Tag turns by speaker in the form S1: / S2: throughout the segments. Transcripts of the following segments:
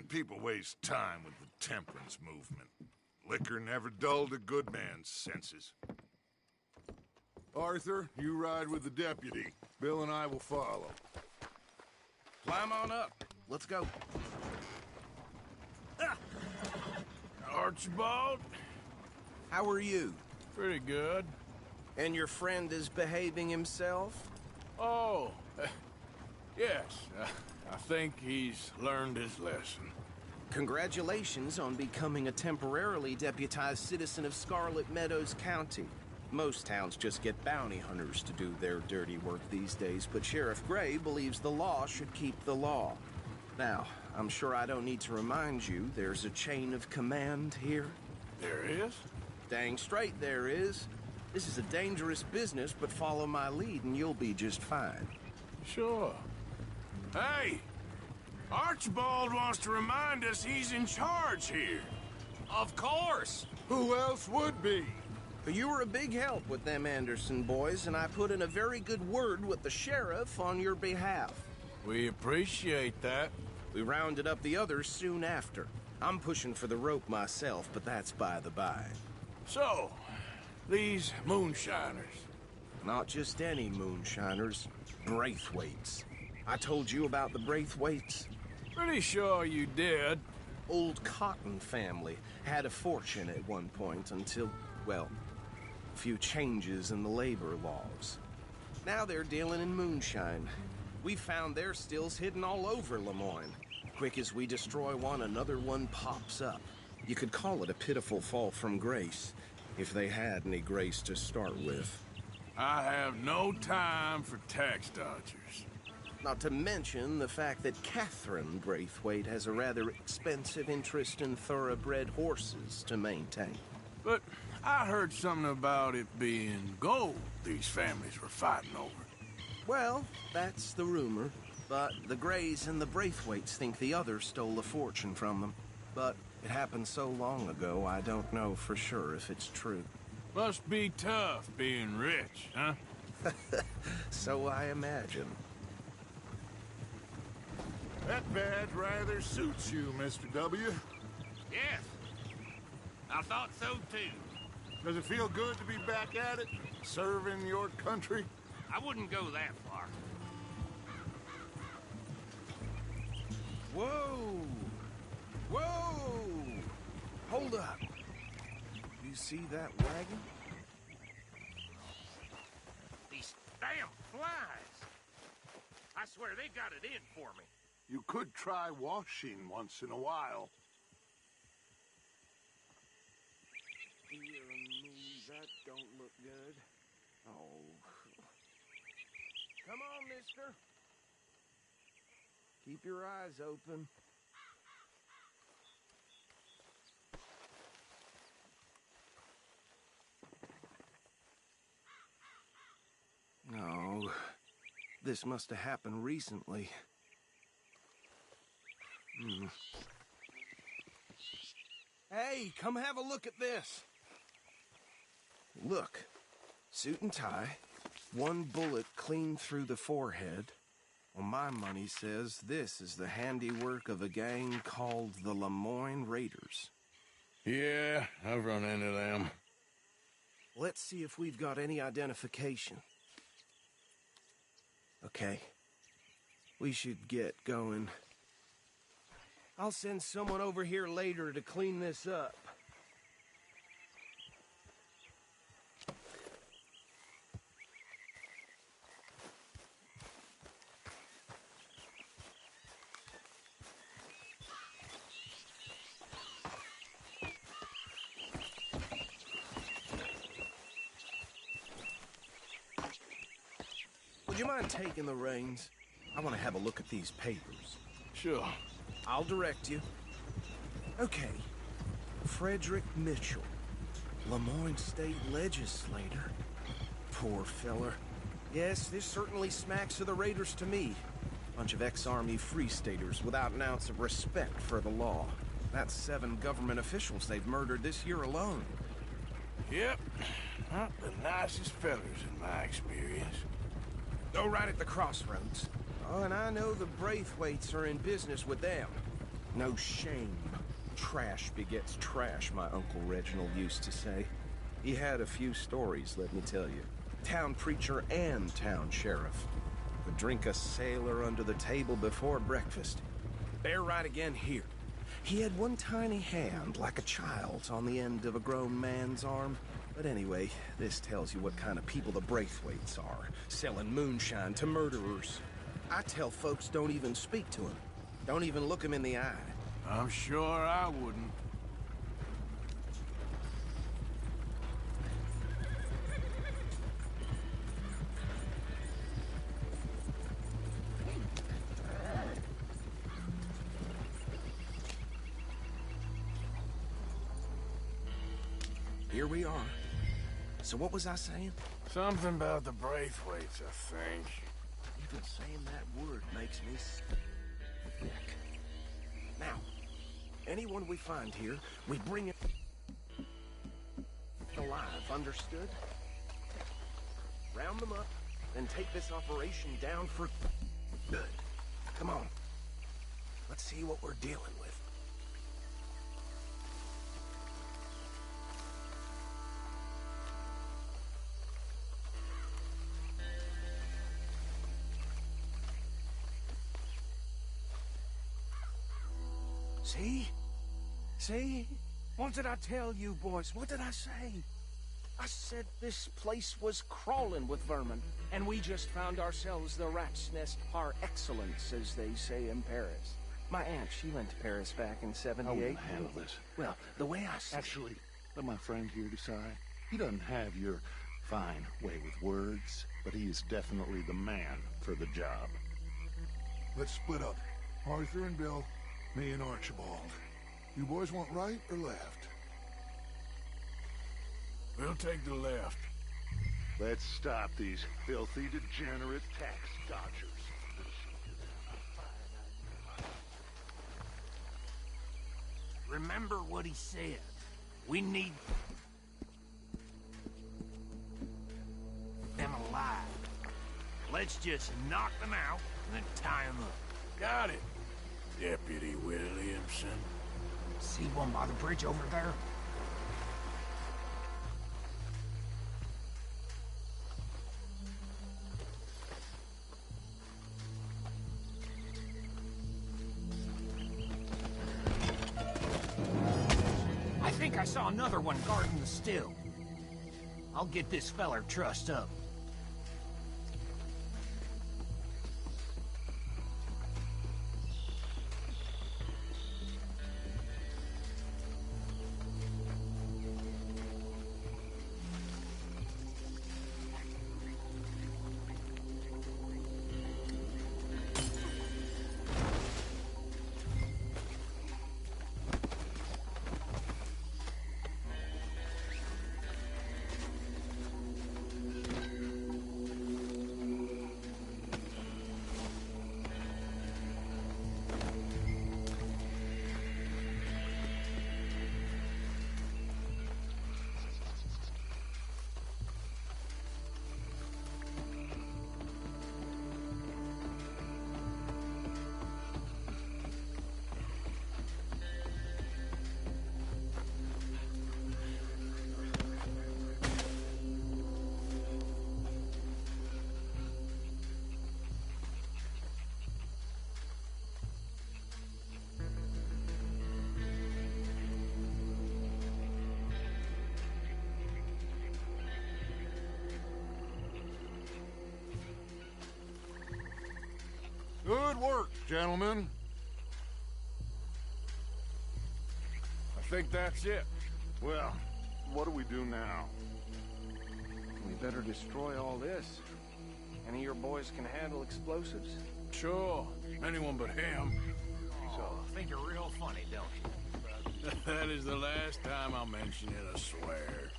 S1: people waste time with the temperance movement? Liquor never dulled a good man's senses. Arthur, you ride with the deputy. Bill and I will follow.
S2: Climb on up. Let's go.
S3: Archibald?
S2: How are you?
S3: Pretty good.
S2: And your friend is behaving himself?
S3: Oh, yes. I think he's learned his lesson.
S2: Congratulations on becoming a temporarily deputized citizen of Scarlet Meadows County. Most towns just get bounty hunters to do their dirty work these days, but Sheriff Gray believes the law should keep the law. Now, I'm sure I don't need to remind you there's a chain of command here.
S3: There is?
S2: Dang straight there is. This is a dangerous business, but follow my lead and you'll be just fine.
S3: Sure. Hey! Archibald wants to remind us he's in charge here.
S4: Of course!
S1: Who else would be?
S2: You were a big help with them Anderson boys, and I put in a very good word with the sheriff on your behalf.
S3: We appreciate that.
S2: We rounded up the others soon after. I'm pushing for the rope myself, but that's by the by.
S3: So, these moonshiners.
S2: Not just any moonshiners, Braithwaites. I told you about the Braithwaites?
S3: Pretty sure you did.
S2: Old Cotton family had a fortune at one point until, well, a few changes in the labor laws. Now they're dealing in moonshine. We found their stills hidden all over Lemoyne. Quick as we destroy one, another one pops up. You could call it a pitiful fall from grace, if they had any grace to start with.
S3: I have no time for tax dodgers.
S2: Not to mention the fact that Catherine Braithwaite has a rather expensive interest in thoroughbred horses to maintain.
S3: But I heard something about it being gold these families were fighting over.
S2: Well, that's the rumor. But the Grays and the Braithwaites think the others stole a fortune from them. But it happened so long ago, I don't know for sure if it's true.
S3: Must be tough being rich, huh?
S2: So I imagine.
S1: That badge rather suits you, Mr. W.
S4: Yes. I thought so too.
S1: Does it feel good to be back at it? Serving your country?
S4: I wouldn't go that far.
S2: Whoa! Whoa! Hold up. You see that wagon?
S4: These damn flies. I swear they got it in for me.
S1: You could try washing once in a while.
S2: Dear me, that don't look good. Oh. Come on, mister. Keep your eyes open. No. This must have happened recently. Hey, come have a look at this. Look. Suit and tie. One bullet clean through the forehead. Well, my money says this is the handiwork of a gang called the Lemoyne Raiders.
S3: Yeah, I've run into them.
S2: Let's see if we've got any identification. Okay. We should get going. I'll send someone over here later to clean this up. Would you mind taking the reins? I want to have a look at these papers.
S3: Sure.
S2: I'll direct you. Okay. Frederick Mitchell, Lemoyne State Legislator. Poor feller. Yes, this certainly smacks of the Raiders to me. Bunch of ex-Army Free Staters without an ounce of respect for the law. That's 7 government officials they've murdered this year alone.
S3: Yep. Not the nicest fellas in my experience.
S2: Go right at the crossroads. Oh, and I know the Braithwaites are in business with them. No shame. Trash begets trash, my Uncle Reginald used to say. He had a few stories, let me tell you. Town preacher and town sheriff. Would drink a sailor under the table before breakfast. Bear right again here. He had one tiny hand, like a child's, on the end of a grown man's arm. But anyway, this tells you what kind of people the Braithwaites are, selling moonshine to murderers. I tell folks don't even speak to him. Don't even look him in the eye.
S3: I'm sure I wouldn't.
S2: Here we are. So what was I saying?
S3: Something about the Braithwaites, I think.
S2: Even saying that word makes me sick. Now, anyone we find here, we bring it alive, understood? Round them up, then take this operation down for good. Come on. Let's see what we're dealing with. See? See? What did I tell you, boys? What did I say? I said this place was crawling with vermin, and we just found ourselves the rat's nest par excellence, as they say in Paris. My aunt, she went to Paris back in
S5: I
S2: '78.
S5: wouldn't handle this.
S2: Well, the way I see
S5: Actually, let my friend here decide. He doesn't have your fine way with words, but he is definitely the man for the job.
S6: Let's split up. Arthur and Bill, me and Archibald. You boys want right or left?
S3: We'll take the left.
S5: Let's stop these filthy, degenerate tax dodgers.
S4: Remember what he said. We need them alive. Let's just knock them out and then tie them up.
S3: Got it, Deputy Williamson.
S4: See one by the bridge over there? I think I saw another one guarding the still. I'll get this feller trussed up.
S1: Good work, gentlemen.
S3: I think that's it.
S5: Well, what do we do now?
S2: we better destroy all this. Any of your boys can handle explosives?
S3: Sure, anyone but him.
S4: Oh, think you're real funny, don't you?
S3: That is the last time I'll mention it, I swear.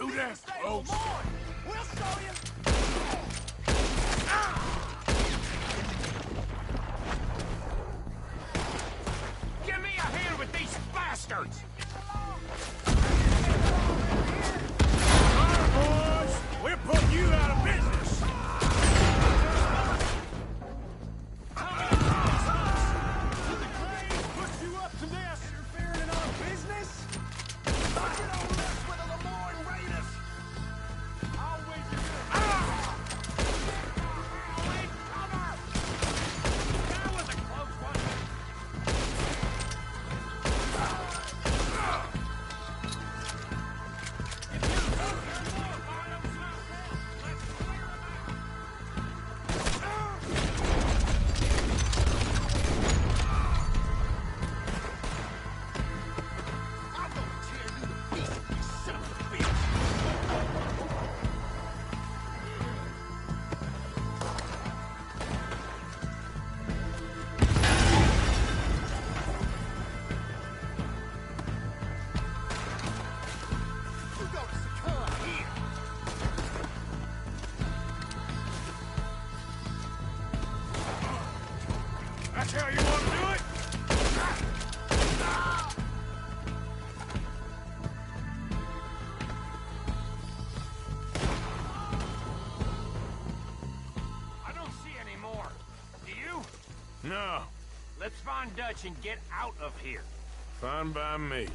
S3: Who that, folks?
S7: We'll show you.
S4: Give me a hand with these bastards!
S3: All right, boys. We're putting you out of business.
S7: Did the Cranes push you up to this? Interfering in our business? Thought you don't mess with the Lemoyne Raiders. I'll wager
S4: Wait, cover! That was a close one.
S7: I'm gonna tear you to pieces, you son of a bitch. We're gonna succumb here.
S3: That's how you want to do it?
S4: I don't see any more. Do you?
S3: No.
S4: Let's find Dutch and get out of here.
S3: Fine by me.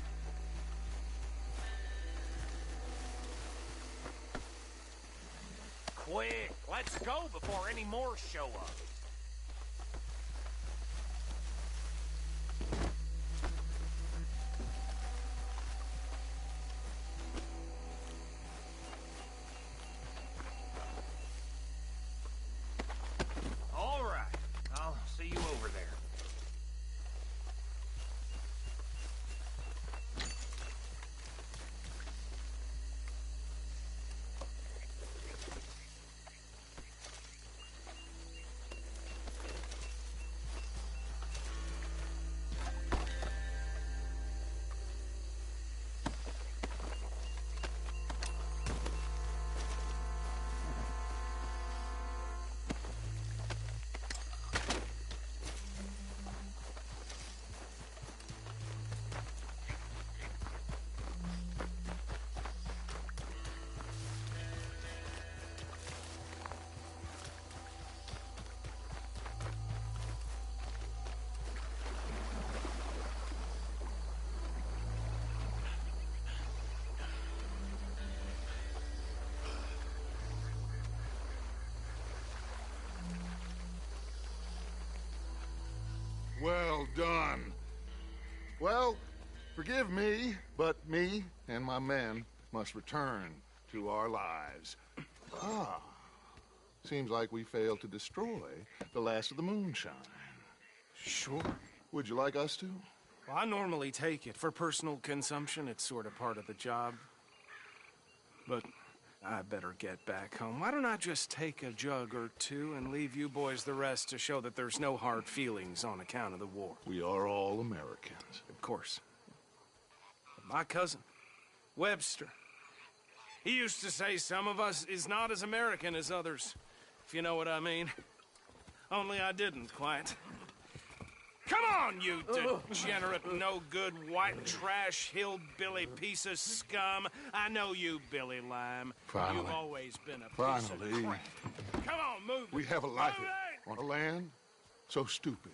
S4: Quick, let's go before any more show up. All right, I'll see you over there.
S6: Well done. Well, forgive me, but me and my men must return to our lives. Ah, seems like we failed to destroy the last of the moonshine.
S2: Sure.
S6: Would you like us to?
S2: Well, I normally take it. For personal consumption, it's sort of part of the job. But I better get back home. Why don't I just take a jug or two and leave you boys the rest to show that there's no hard feelings on account of the war?
S6: We are all Americans.
S2: Of course. But my cousin, Webster, he used to say some of us is not as American as others, if you know what I mean. Only I didn't quite. Come on, you degenerate, no-good, white trash, hillbilly piece of scum. I know you, Billy Lime.
S6: Finally.
S2: You've always been a piece
S6: Finally.
S2: of crap. Come on, move
S6: We
S2: it.
S6: have a life
S2: Move it!
S6: on a land so stupid,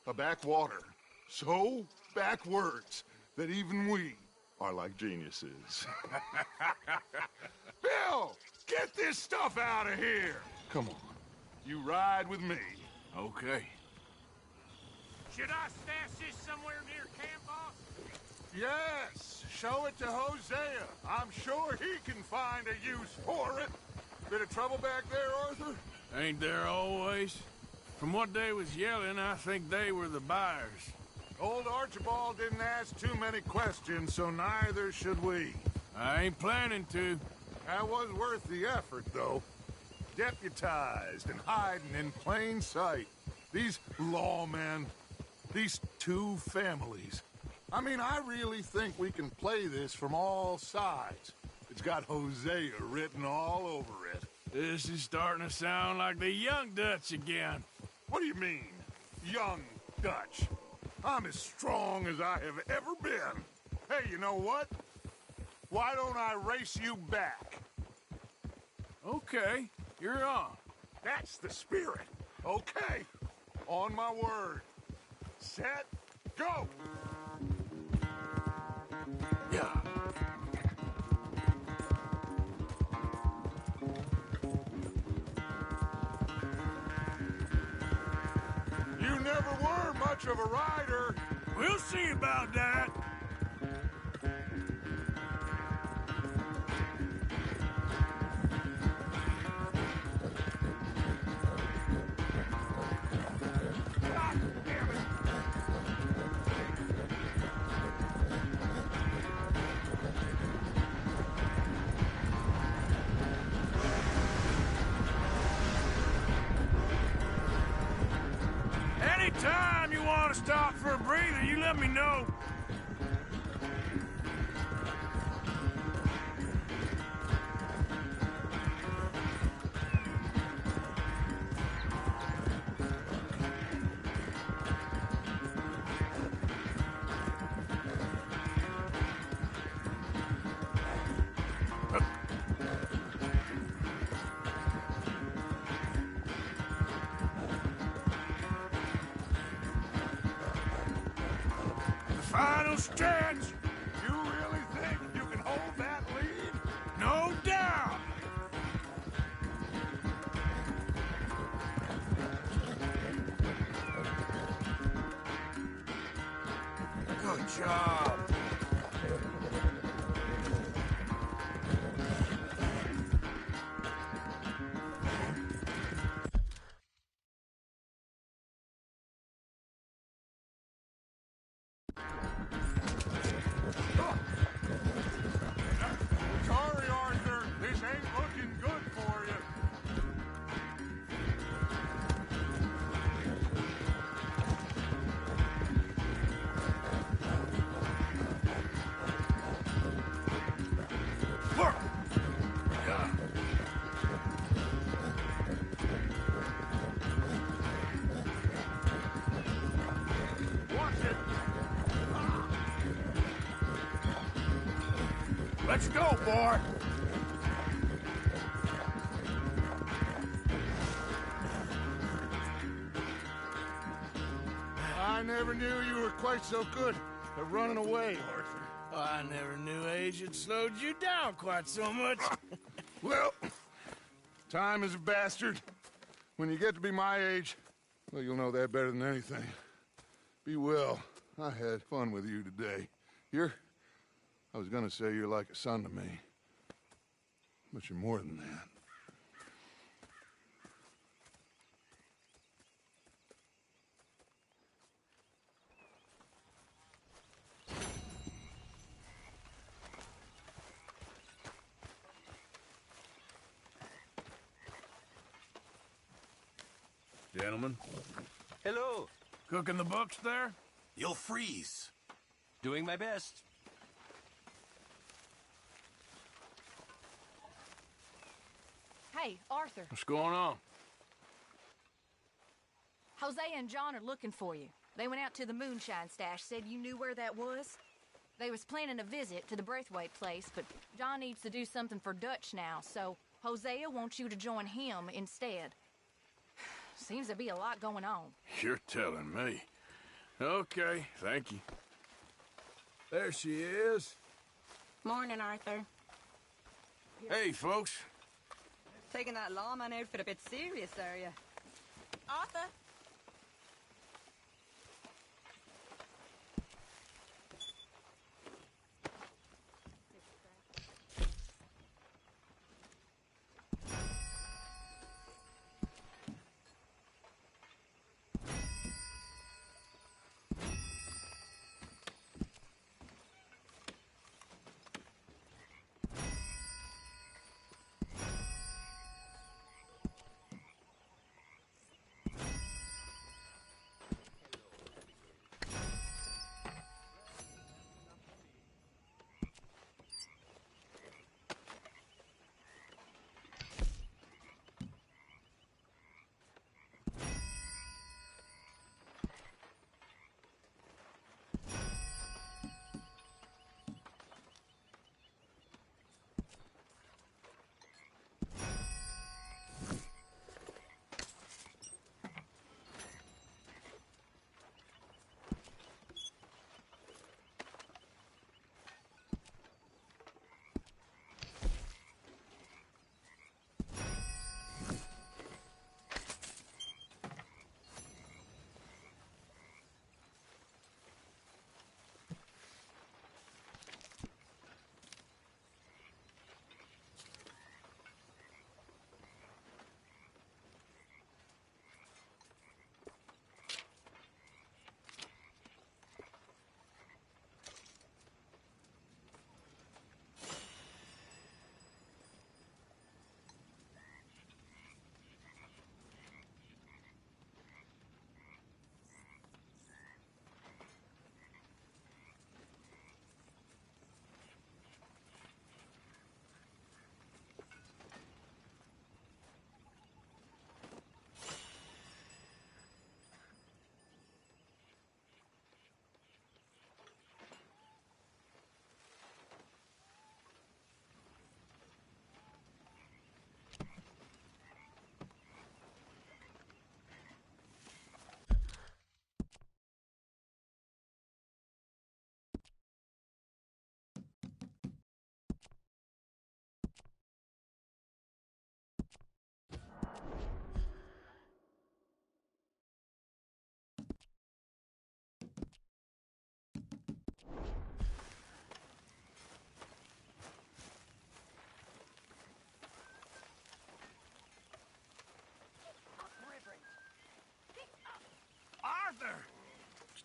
S6: a backwater so backwards that even we are like geniuses. Bill, get this stuff out of here. Come on, you ride with me.
S3: Okay.
S4: Should I stash this somewhere near camp, boss?
S6: Yes, show it to Hosea. I'm sure he can find a use for it. Bit of trouble back there, Arthur?
S3: Ain't there always? From what they was yelling, I think they were the buyers.
S6: Old Archibald didn't ask too many questions, so neither should we.
S3: I ain't planning to.
S6: That was worth the effort, though. Deputized and hiding in plain sight. These lawmen, these two families. I mean, I really think we can play this from all sides. It's got Hosea written all over it.
S3: This is starting to sound like the young Dutch again.
S6: What do you mean, young Dutch? I'm as strong as I have ever been. Hey, you know what? Why don't I race you back?
S3: Okay, you're on.
S6: That's the spirit. Okay, on my word. Set, go!
S3: Yeah.
S6: You never were much of a rider.
S3: We'll see about that.
S6: God damn it!
S3: Anytime you want to stop for a breather, you let me know. Final stretch.
S6: You really think you can hold that lead?
S3: No doubt. Good job.
S6: Sorry, Arthur. This ain't looking good for you.
S3: Look. Yeah.
S6: Watch it.
S3: Let's go, boy.
S6: I never knew you were quite so good at running away, Arthur.
S3: I never knew age had slowed you down quite so much.
S6: Well, time is a bastard. When you get to be my age, well, you'll know that better than anything. Be well. I had fun with you today. I was gonna say you're like a son to me. But you're more than that.
S3: Gentlemen,
S8: Hello.
S3: cooking the books there?
S8: You'll freeze. Doing my best.
S9: Hey, Arthur.
S3: What's going on?
S9: Hosea and John are looking for you. They went out to the moonshine stash, said you knew where that was. They was planning a visit to the Braithwaite place, but John needs to do something for Dutch now, so Hosea wants you to join him instead. Seems to be a lot going on.
S3: You're telling me. Okay, thank you. There she is.
S10: Morning, Arthur.
S3: Hey, folks.
S10: Taking that lawman outfit a bit serious, are you? Arthur?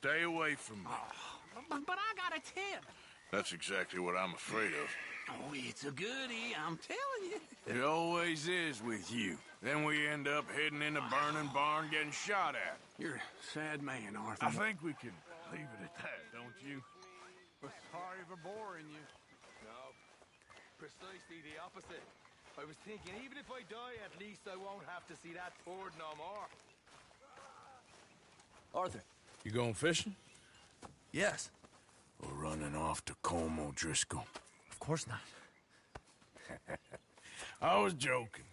S3: Stay away from me.
S7: But I got a tip.
S3: That's exactly what I'm afraid of.
S7: Oh, it's a goodie, I'm telling you.
S3: It always is with you. Then we end up heading in a burning barn getting shot at.
S7: You're a sad man, Arthur.
S3: I think we can leave it at that, don't you?
S7: Sorry for boring you.
S11: No, precisely the opposite. I was thinking, even if I die, at least I won't have to see that turd no more.
S8: Arthur.
S3: You going fishing?
S8: Yes.
S3: Or running off to Colm O'Driscoll?
S8: Of course not.
S3: I was joking.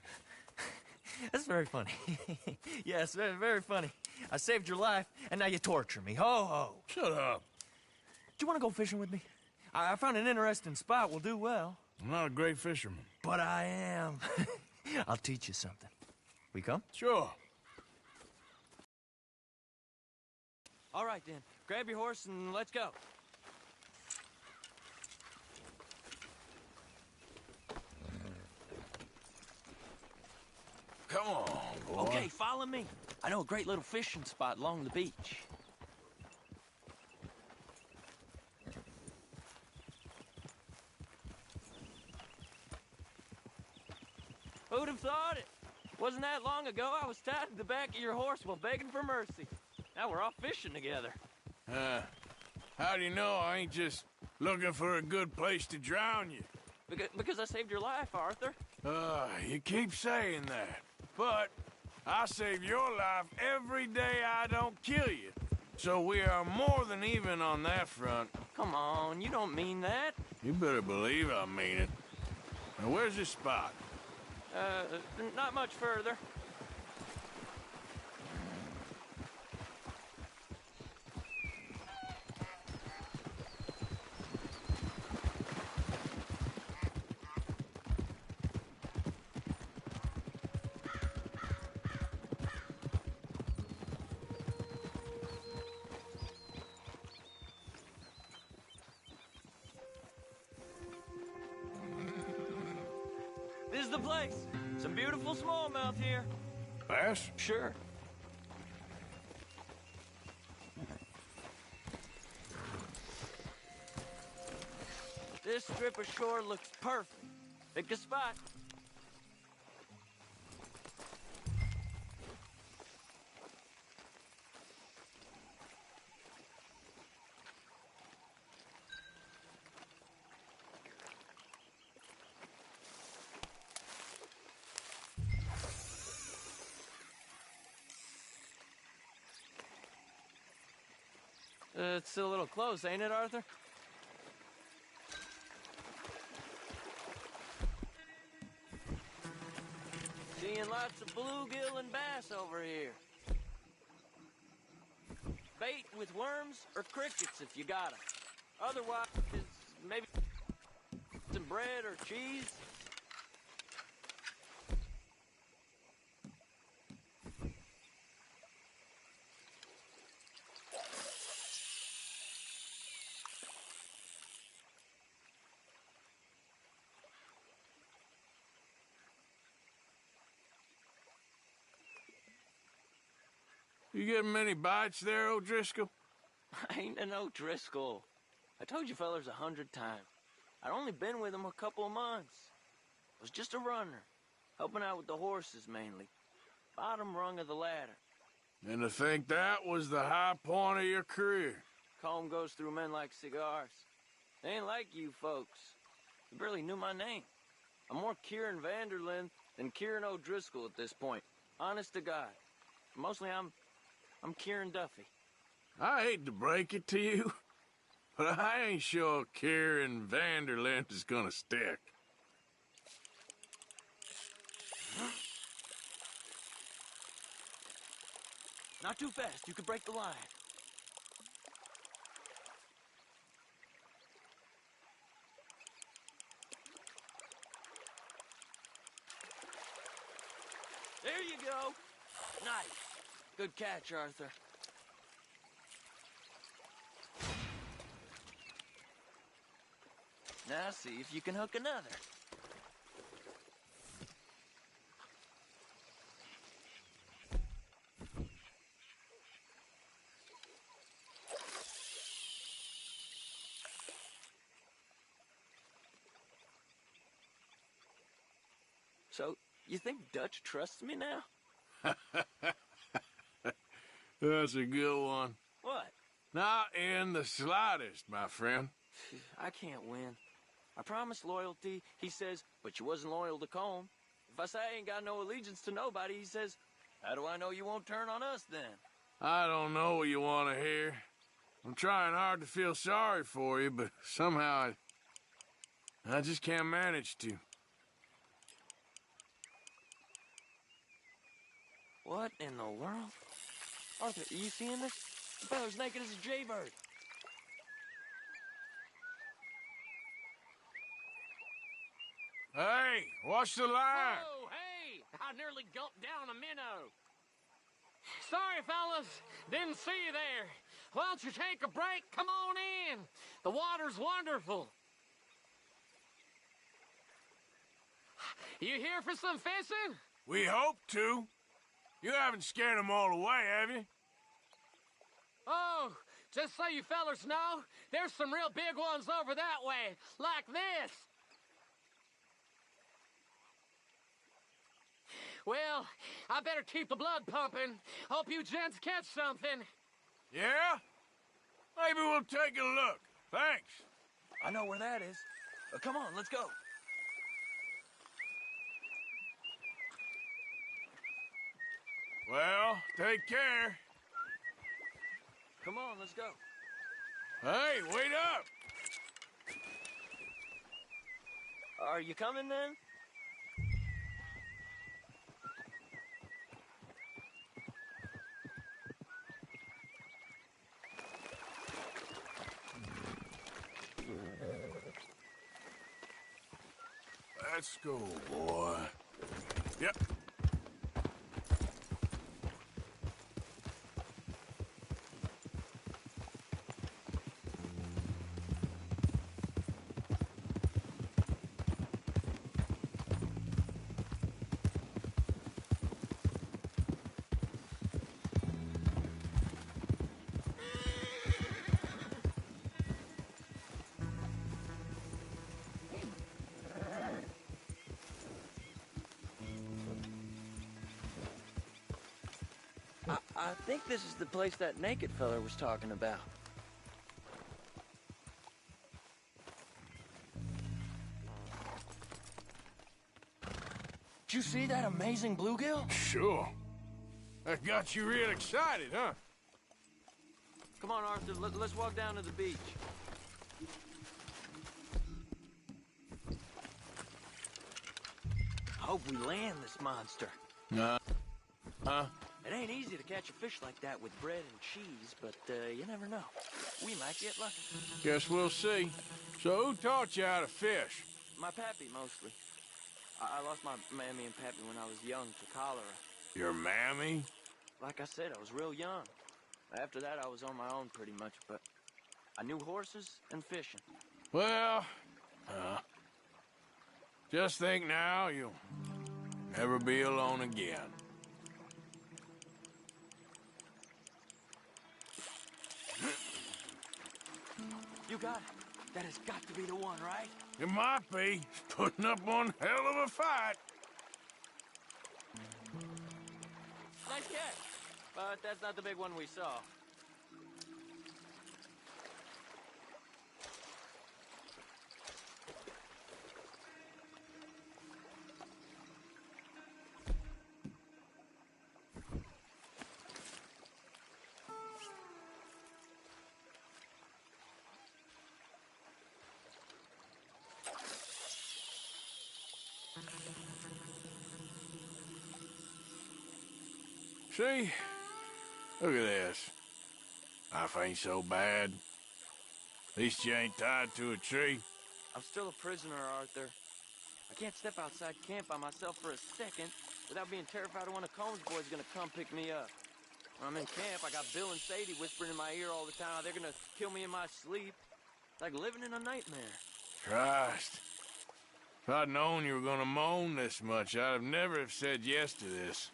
S8: That's very funny. Yes, very, very funny. I saved your life, and now you torture me. Ho, ho.
S3: Shut up.
S8: Do you want to go fishing with me? I found an interesting spot. We'll do well.
S3: I'm not a great fisherman.
S8: But I am. I'll teach you something. We come?
S3: Sure.
S8: All right, then. Grab your horse and let's go.
S3: Come on, boy.
S8: Okay, follow me. I know a great little fishing spot along the beach. Who'd have thought it? Wasn't that long ago I was tied to the back of your horse while begging for mercy. Now we're off fishing together.
S3: How do you know I ain't just looking for a good place to drown you?
S8: Because I saved your life, Arthur.
S3: You keep saying that. But I save your life every day I don't kill you. So we are more than even on that front.
S8: Come on, you don't mean that.
S3: You better believe I mean it. Now, where's this spot?
S8: Not much further. This is the place. Some beautiful smallmouth here.
S3: Bass?
S8: Sure. This strip of shore looks perfect. Pick a spot. It's a little close, ain't it, Arthur? Seeing lots of bluegill and bass over here. Bait with worms or crickets if you got 'em. Otherwise, maybe some bread or cheese.
S3: You getting many bites there, O'Driscoll?
S8: I ain't an O'Driscoll. I told you fellers 100 times. I'd only been with him a couple of months. I was just a runner, helping out with the horses mainly. Bottom rung of the ladder.
S3: And to think that was the high point of your career.
S8: Colm goes through men like cigars. They ain't like you folks. You barely knew my name. I'm more Kieran Vanderlyn than Kieran O'Driscoll at this point. Honest to God. Mostly I'm Kieran Duffy.
S3: I hate to break it to you, but I ain't sure Kieran Vanderlyn is gonna stick.
S8: Not too fast, you could break the line. There you go. Nice. Good catch, Arthur. Now see if you can hook another. So, you think Dutch trusts me now?
S3: That's a good one.
S8: What?
S3: Not in the slightest, my friend.
S8: I can't win. I promised loyalty, he says, but you wasn't loyal to Colm. If I say I ain't got no allegiance to nobody, he says, how do I know you won't turn on us then?
S3: I don't know what you want to hear. I'm trying hard to feel sorry for you, but somehow I just can't manage to.
S8: What in the world? Arthur, are you seeing this? The fella's naked as a jaybird.
S3: Hey, watch the line!
S4: Oh, hey! I nearly gulped down a minnow. Sorry, fellas. Didn't see you there. Why don't you take a break? Come on in. The water's wonderful. You here for some fishing?
S3: We hope to. You haven't scared them all away, have you?
S4: Oh, just so you fellers know, there's some real big ones over that way, like this. Well, I better keep the blood pumping. Hope you gents catch something.
S3: Yeah? Maybe we'll take a look. Thanks.
S8: I know where that is. Come on, let's go.
S3: Well, take care.
S8: Come on, let's go.
S3: Hey, wait up!
S8: Are you coming then?
S3: Let's go, boy. Yep.
S8: I think this is the place that naked fella was talking about. Did you see that amazing bluegill?
S3: Sure. That got you real excited, huh?
S8: Come on, Arthur, let's walk down to the beach. I hope we land this monster.
S3: Huh?
S8: It ain't easy to catch a fish like that with bread and cheese, but you never know. We might get lucky.
S3: Guess we'll see. So who taught you how to fish?
S8: My pappy, mostly. I lost my mammy and pappy when I was young to cholera.
S3: Your mammy?
S8: Like I said, I was real young. After that, I was on my own pretty much, but I knew horses and fishing.
S3: Well, just think now you'll never be alone again.
S8: You got it. That has got to be the one, right?
S3: It might be. It's putting up one hell of a fight.
S8: Nice catch. But that's not the big one we saw.
S3: See? Look at this. Life ain't so bad. At least you ain't tied to a tree.
S8: I'm still a prisoner, Arthur. I can't step outside camp by myself for a second without being terrified of one of Combs' boys gonna come pick me up. When I'm in camp, I got Bill and Sadie whispering in my ear all the time how they're gonna kill me in my sleep. Like living in a nightmare.
S3: Christ. If I'd known you were gonna moan this much, I'd have never have said yes to this.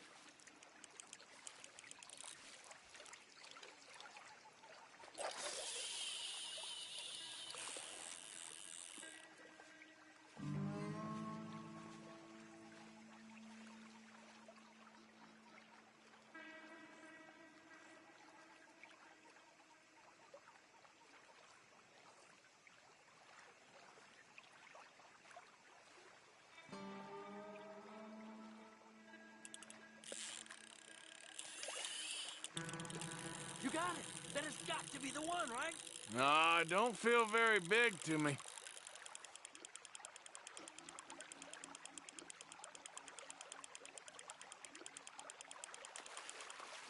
S8: got it. Then it's got to be the one, right?
S3: Nah, don't feel very big to me.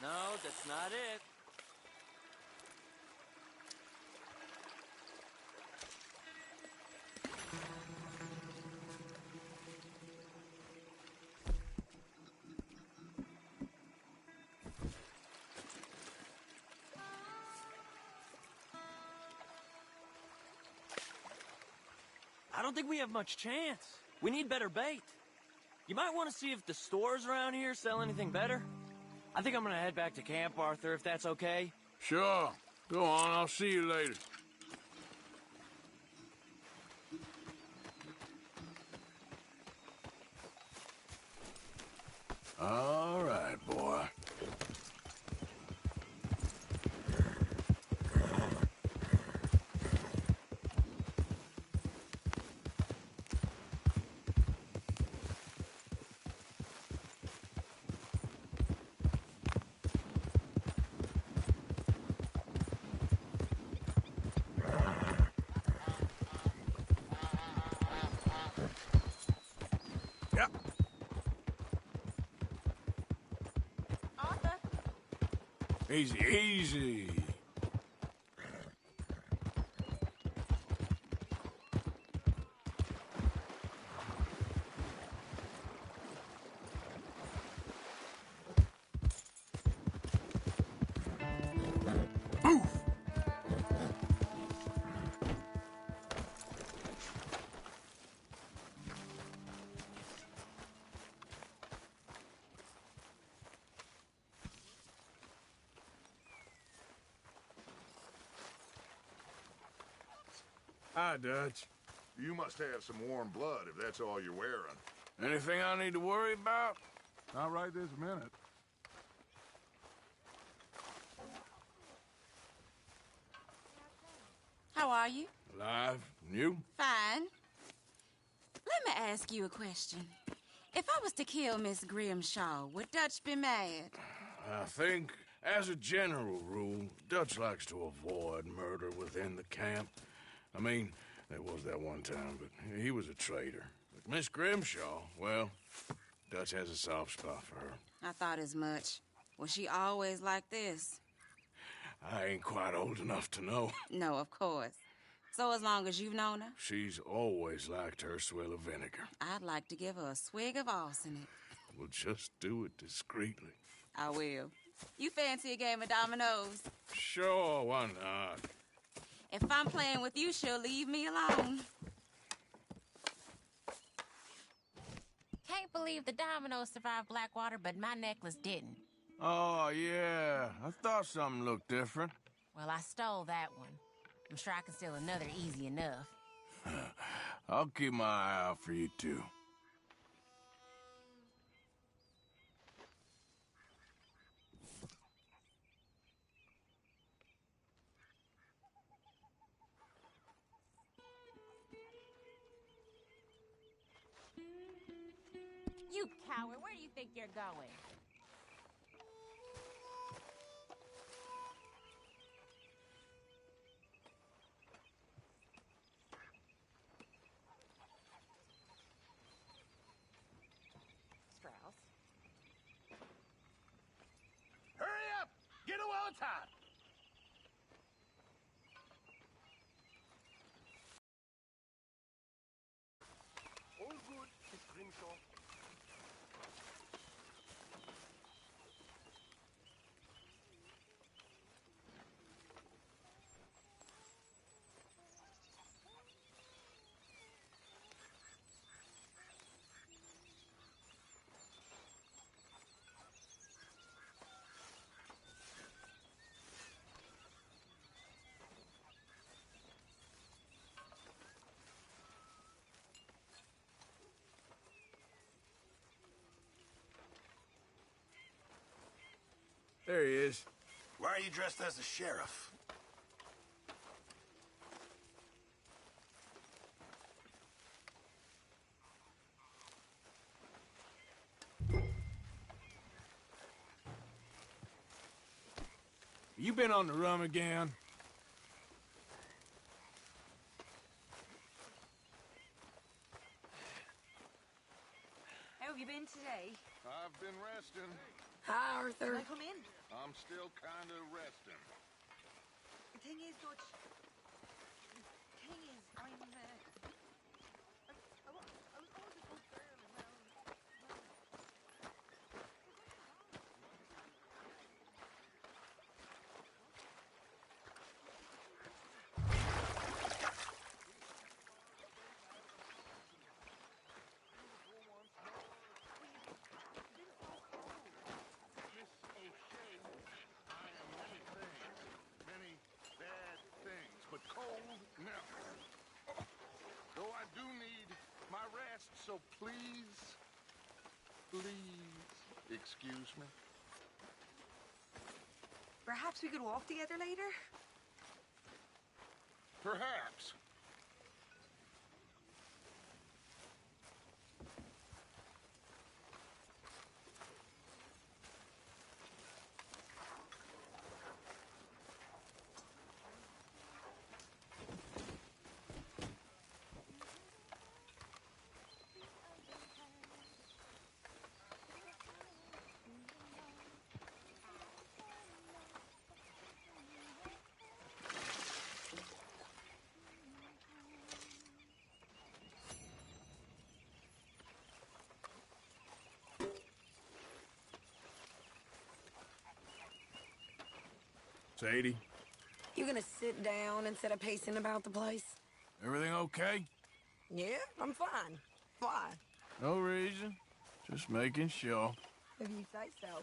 S8: No, that's not it. I don't think we have much chance. We need better bait. You might want to see if the stores around here sell anything better. I think I'm gonna head back to camp, Arthur, if that's okay.
S3: Sure. Go on, I'll see you later. All right, boy. Yep.
S9: Arthur?
S3: Easy, easy. Hi, Dutch.
S1: You must have some warm blood if that's all you're wearing.
S3: Anything I need to worry about?
S5: Not right this minute.
S12: How are you?
S3: Alive. And you?
S12: Fine. Let me ask you a question. If I was to kill Miss Grimshaw, would Dutch be mad?
S3: I think, as a general rule, Dutch likes to avoid murder within the camp. I mean, there was that one time, but he was a traitor. But Miss Grimshaw, well, Dutch has a soft spot for her.
S12: I thought as much. Was she always like this?
S3: I ain't quite old enough to know.
S12: No, of course. So as long as you've known her?
S3: She's always liked her swill of vinegar.
S12: I'd like to give her a swig of arsenic.
S3: We'll just do it discreetly.
S12: I will. You fancy a game of dominoes?
S3: Sure, why not?
S12: If I'm playing with you, she'll leave me alone.
S13: Can't believe the dominoes survived Blackwater, but my necklace didn't.
S3: Oh, yeah. I thought something looked different.
S13: Well, I stole that one. I'm sure I can steal another easy enough.
S3: I'll keep my eye out for you, too.
S13: You coward, where do you think you're going? Strauss.
S7: Hurry up! Get a well time! All good, Miss Grimshaw.
S3: There he is.
S7: Why are you dressed as the sheriff?
S3: You been on the rum again?
S10: How have you been today?
S6: I've been resting.
S10: Hi, Arthur. Can I come in?
S6: I'm still kind of resting.
S10: The thing is, Dutch... The thing is, I was always a good girl as well.
S6: But cold, no. Though I do need my rest, so please, excuse me.
S10: Perhaps we could walk together later?
S6: Perhaps.
S3: Sadie,
S10: You gonna sit down instead of pacing about the place?
S3: everything okay?
S10: Yeah, I'm fine. Why?
S3: No reason. Just making sure.
S10: If you say so.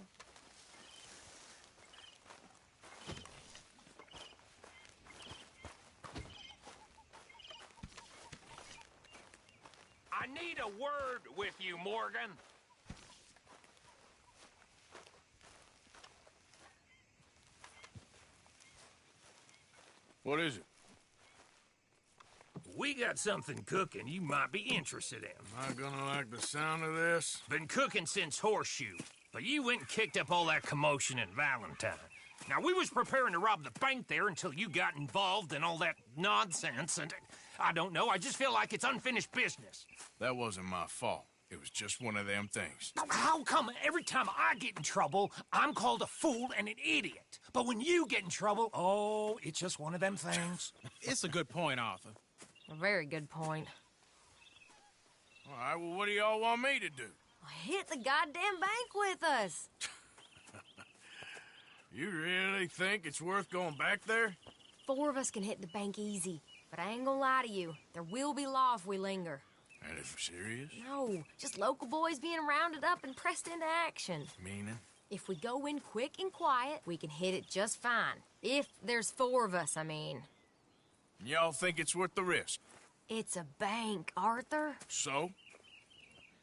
S4: I need a word with you, Morgan.
S3: What is it?
S14: We got something cooking you might be interested in.
S3: Am I gonna like the sound of this?
S14: Been cooking since Horseshoe, but you went and kicked up all that commotion in Valentine. Now, we was preparing to rob the bank there until you got involved in all that nonsense, and I don't know, I just feel like it's unfinished business.
S3: That wasn't my fault. It was just one of them things.
S14: How come every time I get in trouble, I'm called a fool and an idiot? But when you get in trouble, oh, it's just one of them things.
S15: It's a good point, Arthur.
S13: A very good point.
S3: All right, well, what do y'all want me to do?
S13: Hit the goddamn bank with us.
S3: You really think it's worth going back there?
S13: 4 of us can hit the bank easy. But I ain't gonna lie to you. There will be law if we linger.
S3: And if you're serious?
S13: No, just local boys being rounded up and pressed into action.
S3: Meaning?
S13: If we go in quick and quiet, we can hit it just fine. If there's 4 of us, I mean.
S3: Y'all think it's worth the risk?
S13: It's a bank, Arthur.
S3: So?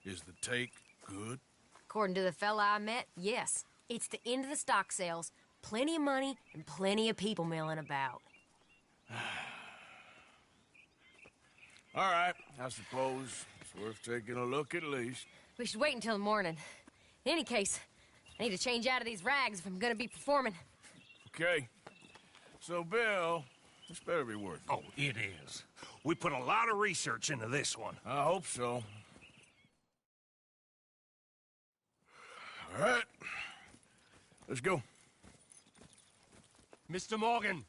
S3: Is the take good?
S13: According to the fella I met, yes. It's the end of the stock sales. Plenty of money and plenty of people milling about.
S3: All right, I suppose it's worth taking a look at least.
S13: We should wait until the morning. In any case, I need to change out of these rags if I'm gonna be performing.
S3: Okay. So, Bill, this better be worth it.
S14: Oh, it is. We put a lot of research into this one.
S3: I hope so. All right. Let's go.
S16: Mr. Morgan.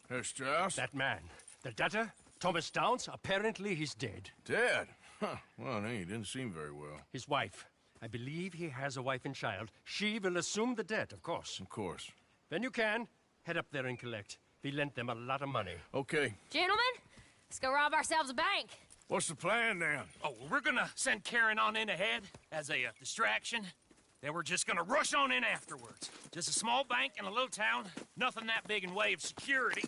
S3: Herr Strauss?
S16: That man. The debtor, Thomas Downs, apparently he's dead.
S3: Dead? Huh. Well, he didn't seem very well.
S16: His wife. I believe he has a wife and child. She will assume the debt, of course.
S3: Of course.
S16: When you can, head up there and collect. We lent them a lot of money.
S3: Okay.
S13: Gentlemen, let's go rob ourselves a bank.
S3: What's the plan, then?
S14: Oh, we're gonna send Karen on in ahead as a distraction. Then we're just gonna rush on in afterwards. Just a small bank in a little town. Nothing that big in way of security.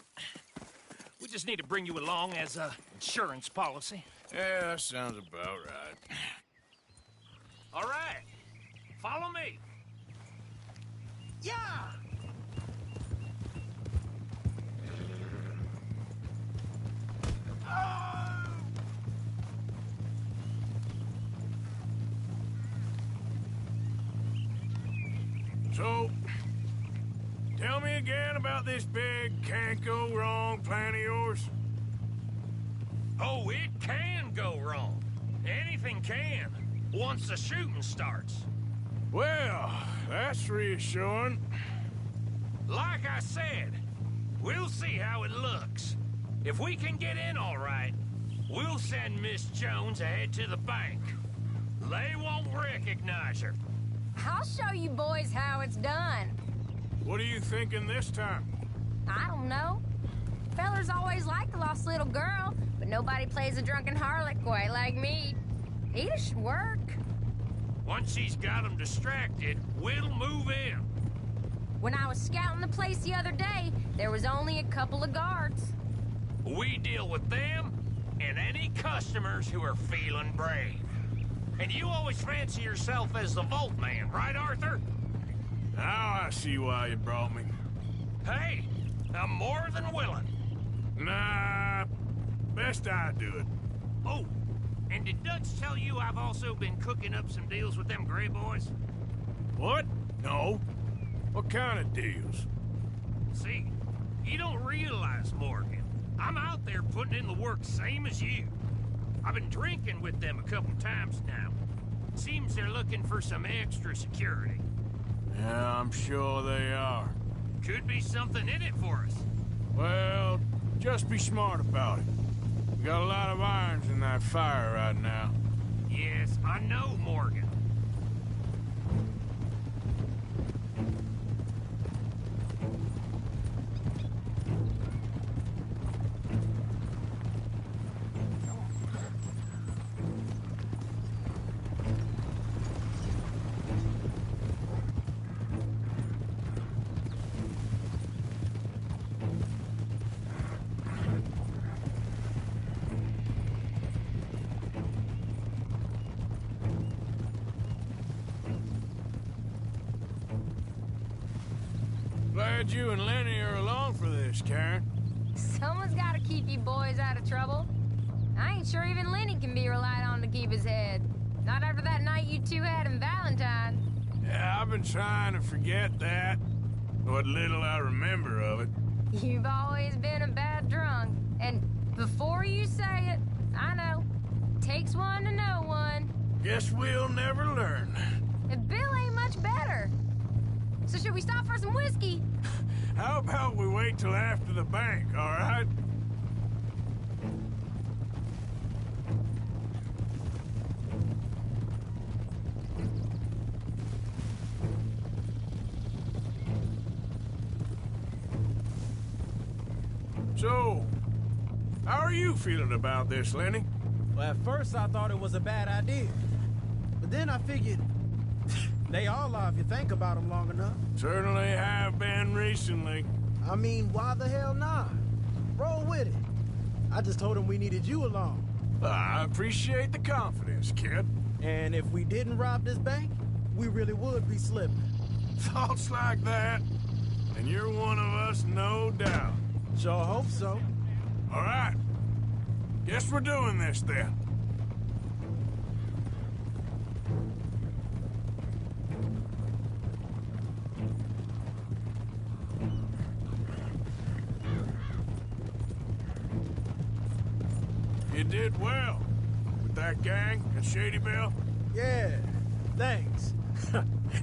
S14: We just need to bring you along as a insurance policy.
S3: Yeah, that sounds about right.
S14: All right. Follow me.
S10: Yeah!
S3: So, Tell me again about this big can't-go-wrong plan of yours.
S14: Oh, it can go wrong. Anything can, once the shooting starts.
S3: Well, that's reassuring.
S14: Like I said, we'll see how it looks. If we can get in all right, we'll send Miss Jones ahead to the bank. They won't recognize her.
S13: I'll show you boys how it's done.
S3: What are you thinking this time?
S13: I don't know. Fellers always like the lost little girl, but nobody plays a drunken harlot quite like me. It should work.
S14: Once she's got them distracted, we'll move in.
S13: When I was scouting the place the other day, there was only a couple of guards.
S14: We deal with them and any customers who are feeling brave. And you always fancy yourself as the Vault Man, right, Arthur?
S3: Now I see why you brought me.
S14: Hey, I'm more than willing.
S3: Nah, best I do it.
S14: Oh, and did Dutch tell you I've also been cooking up some deals with them Gray boys?
S3: What? No. What kind of deals?
S14: See, you don't realize, Morgan. I'm out there putting in the work same as you. I've been drinking with them a couple times now. Seems they're looking for some extra security.
S3: Yeah, I'm sure they are.
S14: Could be something in it for us.
S3: Well, just be smart about it. We got a lot of irons in that fire right now.
S14: Yes, I know, Morgan.
S3: Glad you and Lenny are along for this, Karen.
S13: Someone's got to keep you boys out of trouble. I ain't sure even Lenny can be relied on to keep his head. Not after that night you two had in Valentine.
S3: Yeah, I've been trying to forget that. What little I remember of it.
S13: You've always been a bad drunk. And before you say it, I know. Takes one to know one.
S3: Guess we'll never learn.
S13: And Bill ain't much better. So should we stop for some whiskey?
S3: How about we wait till after the bank, all right? So, how are you feeling about this, Lenny?
S15: Well, at first I thought it was a bad idea. But then I figured, they all are if you think about them long enough.
S3: Certainly have been recently.
S15: I mean, why the hell not? Roll with it. I just told him we needed you along.
S3: I appreciate the confidence, kid.
S15: And if we didn't rob this bank, we really would be slipping.
S3: Thoughts like that? And you're one of us, no doubt.
S15: Sure hope so.
S3: All right. Guess we're doing this then. You did well with that gang at Shady Belle.
S15: Yeah, thanks.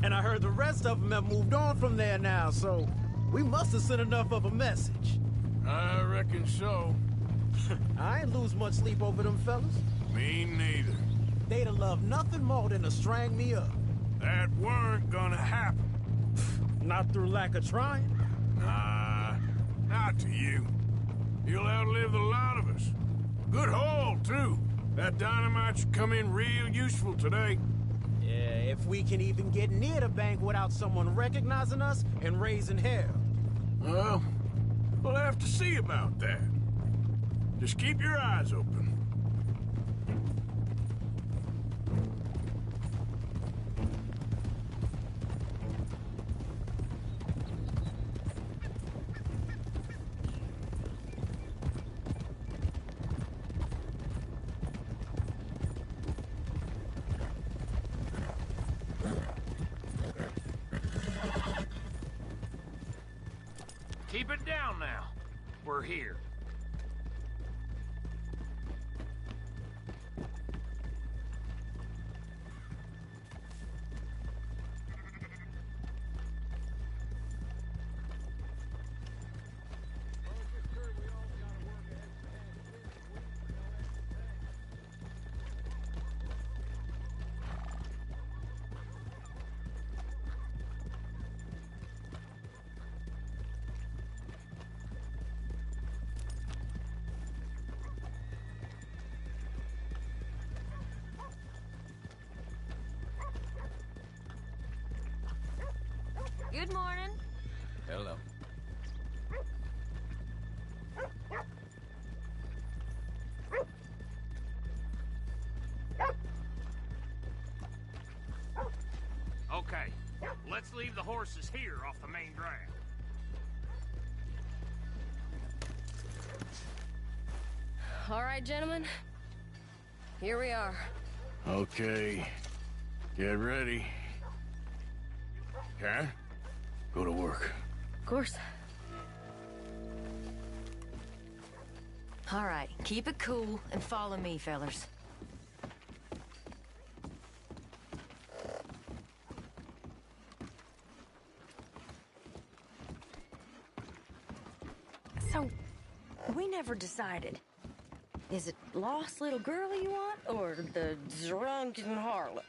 S15: And I heard the rest of them have moved on from there now, so we must have sent enough of a message.
S3: I reckon so.
S15: I ain't lose much sleep over them fellas.
S3: Me neither.
S15: They'd have loved nothing more than to strang me up.
S3: That weren't gonna happen.
S15: Not through lack of trying.
S3: Nah, not to you. You'll outlive the lot of us. Good haul, too. That dynamite should come in real useful today.
S15: Yeah, if we can even get near the bank without someone recognizing us and raising hell.
S3: Well, we'll have to see about that. Just keep your eyes open.
S14: Keep it down now. We're here.
S13: Good morning.
S3: Hello.
S14: Okay, let's leave the horses here off the main drag.
S17: All right, gentlemen. Here we are.
S3: Okay. Get ready. Karen? Go to work.
S17: Of course.
S9: All right, keep it cool and follow me, fellers.
S17: So, we never decided. Is it lost little girl you want, or the drunken harlot?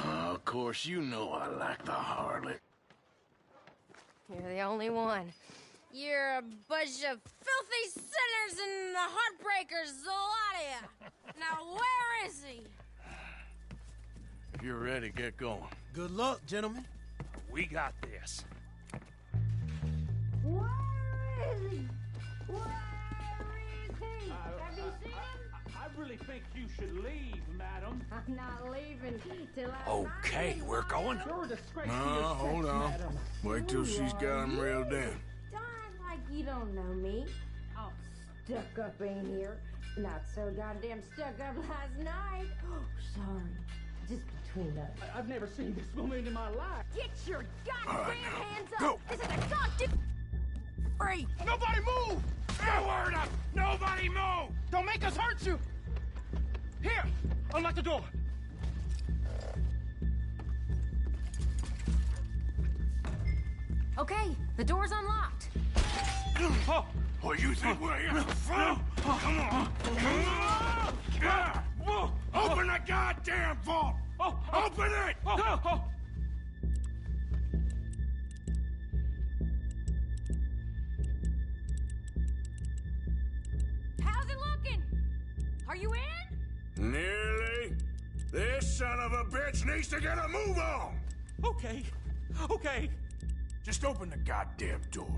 S3: Of course, you know I like the harlot.
S13: You're the only one. You're a bunch of filthy sinners and the heartbreakers, the lot of you. Now, where is he?
S3: If you're ready, get going.
S15: Good luck, gentlemen.
S14: We got this.
S13: Where is he? Where is he? Have you seen him?
S7: I really think you should leave, madam.
S13: I'm not leaving till I...
S14: Okay, we're going.
S7: You're a disgrace
S3: No,
S7: to your
S3: hold
S7: sex,
S3: on.
S7: madam.
S3: Wait till she's got him reeled in.
S13: Don't act like you don't know me. All stuck up in here. Not so goddamn stuck up last night. Oh, sorry. Just between us.
S7: I've never seen this woman in my life.
S13: Get your goddamn hands up!
S3: Go.
S13: This is a goddamn... Free!
S7: Nobody move!
S14: No word up! Nobody move!
S7: Don't make us hurt you! Here! Unlock the door!
S9: Okay, the door's unlocked.
S3: Oh, you think we're here for fun? Come on! Come on! Yeah. Open the goddamn vault! Open it!
S9: How's it looking? Are you in?
S3: Nearly. This son of a bitch needs to get a move on!
S7: Okay. Okay.
S3: Just open the goddamn door.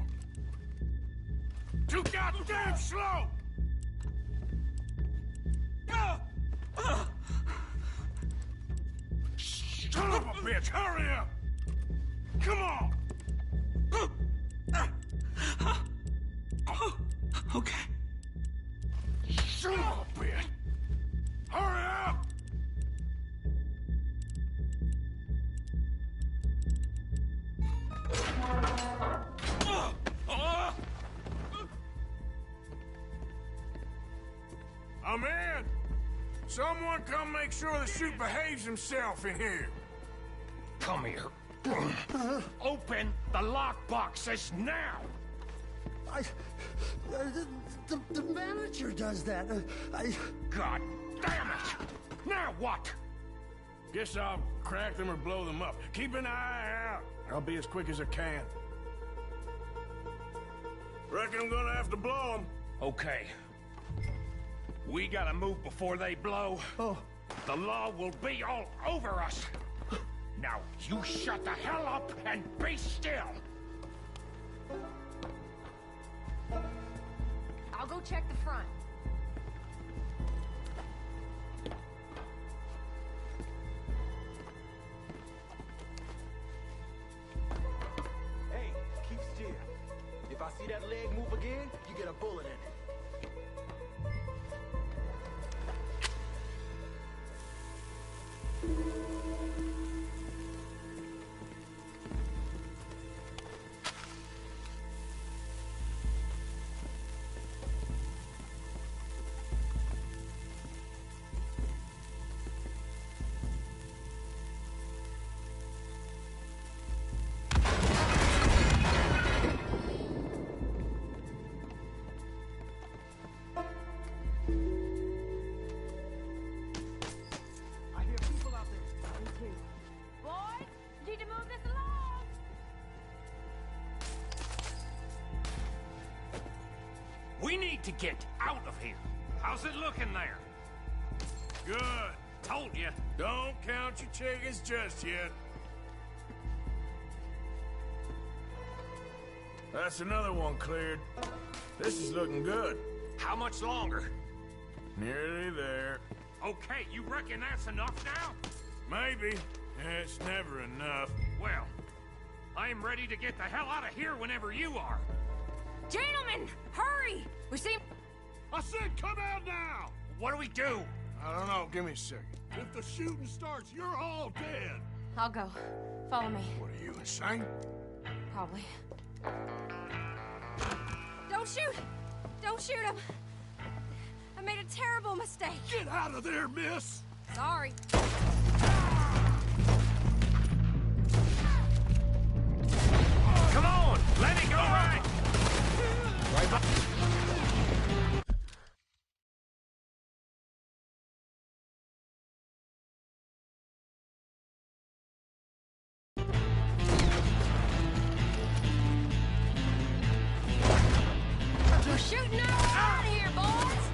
S3: Too goddamn slow! Son of a bitch, hurry up! Come on!
S7: Okay.
S3: Son of a bitch! Hurry up! I'm in! Someone come make sure the chute behaves himself in here.
S14: Come here. Open the lockboxes now!
S15: The manager does that.
S14: God damn it! Now what?
S3: Guess I'll crack them or blow them up. Keep an eye out. I'll be as quick as I can. Reckon I'm gonna have to blow them.
S14: Okay. We gotta move before they blow.
S15: Oh.
S14: The law will be all over us. Now, you shut the hell up and be still.
S9: I'll go check the front.
S11: Hey, keep still. If I see that leg move again, you get a bullet in it.
S14: need to get out of here. How's it looking there?
S3: Good.
S14: Told you.
S3: Don't count your chickens just yet. That's another one cleared. This is looking good.
S14: How much longer?
S3: Nearly there.
S14: Okay, you reckon that's enough now?
S3: Maybe. It's never enough.
S14: Well, I'm ready to get the hell out of here whenever you are.
S9: Gentlemen, hurry! We seem...
S6: I said come out now!
S14: What do we do?
S3: I don't know. Give me a second.
S6: If the shooting starts, you're all dead.
S9: I'll go. Follow me.
S3: What are you, insane?
S9: Probably. Don't shoot! Don't shoot him! I made a terrible mistake.
S6: Get out of there, miss!
S9: Sorry.
S14: Come on! Let it go right!
S3: Right back.
S9: We're shooting our way out of here, boys!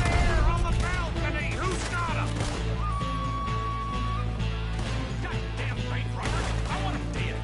S14: There, on the balcony! Who's got him? Goddamn bank robbers! I want him dead!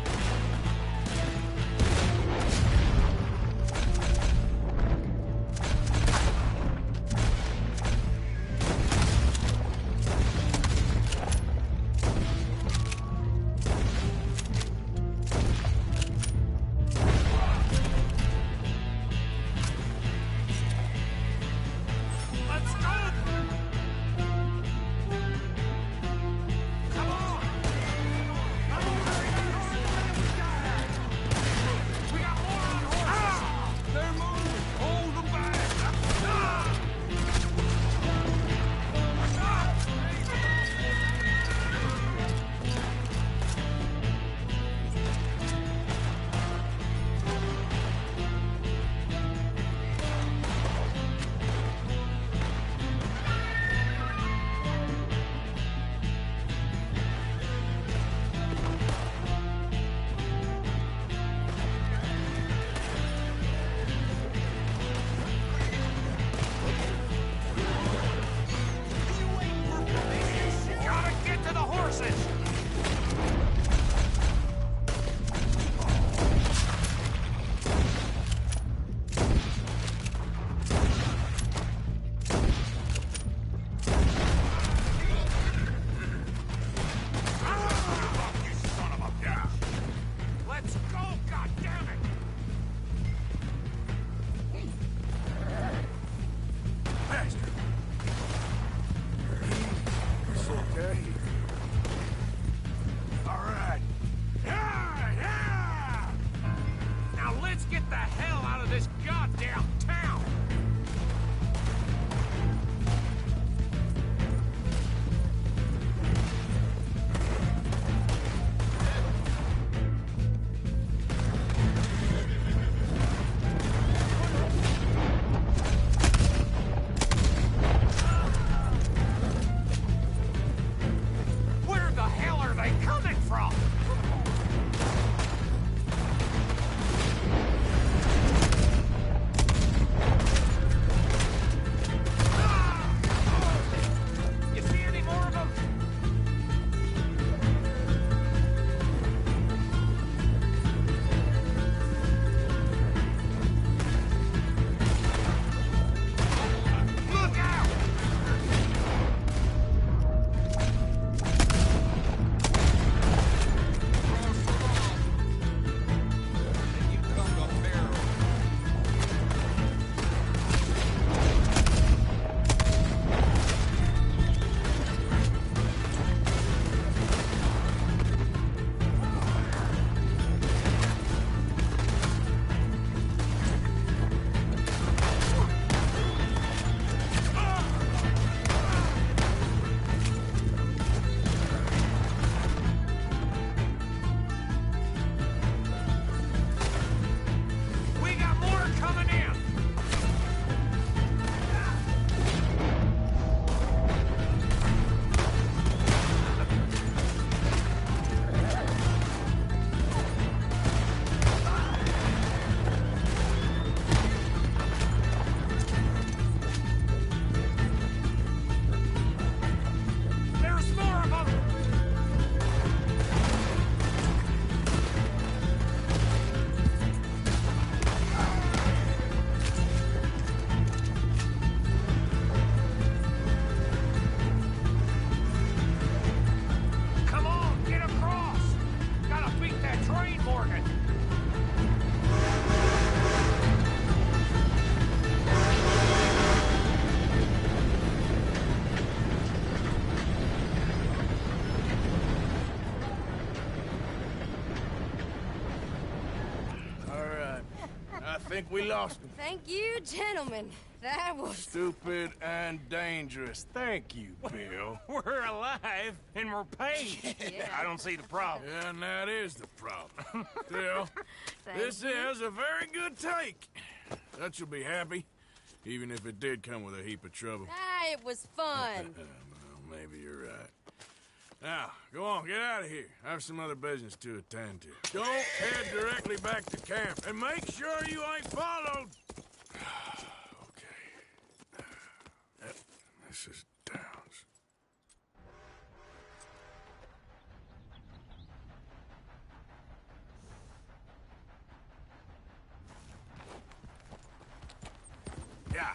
S3: think we lost him.
S13: Thank you, gentlemen. That was...
S3: Stupid and dangerous. Thank you, Bill.
S14: We're alive and we're paid.
S13: Yeah.
S14: I don't see the problem.
S3: Yeah, and that is the problem. Still, this is a very good take. Dutch will be happy, even if it did come with a heap of trouble.
S13: Ah, it was fun.
S3: Well, maybe you're right. Now, go on, get out of here. I have some other business to attend to. Don't head directly back to camp, and make sure you ain't followed. Okay. Mrs. Downs. Yeah.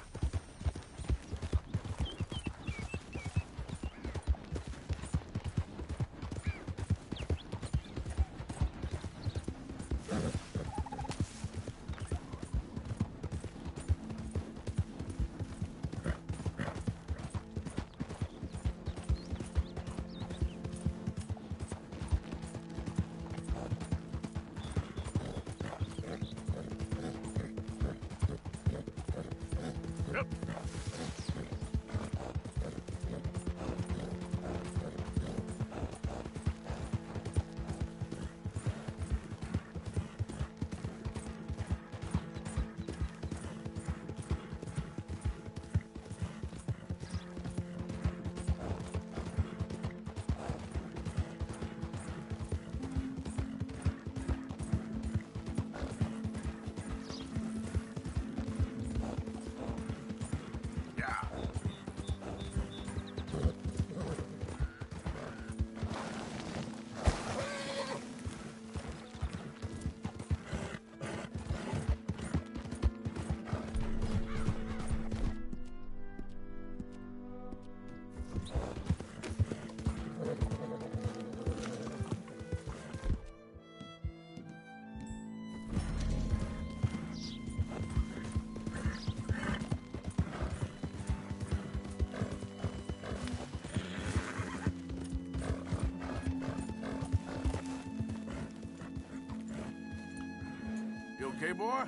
S3: You okay, boy?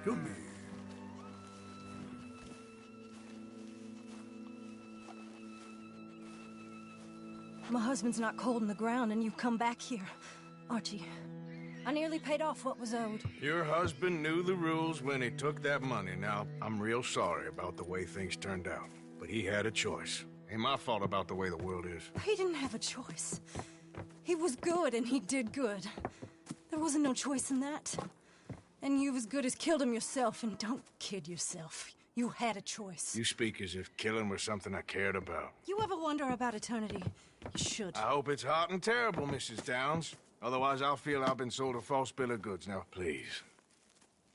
S3: Come here.
S17: My husband's not cold in the ground, and you've come back here. Archie, I nearly paid off what was owed.
S3: Your husband knew the rules when he took that money. Now, I'm real sorry about the way things turned out. But he had a choice. Ain't my fault about the way the world is.
S17: He didn't have a choice. He was good, and he did good. There wasn't no choice in that. And you've as good as killed him yourself, and don't kid yourself. You had a choice.
S3: You speak as if killing was something I cared about.
S17: You ever wonder about eternity? You should.
S3: I hope it's hot and terrible, Mrs. Downs. Otherwise, I'll feel I've been sold a false bill of goods. Now, please,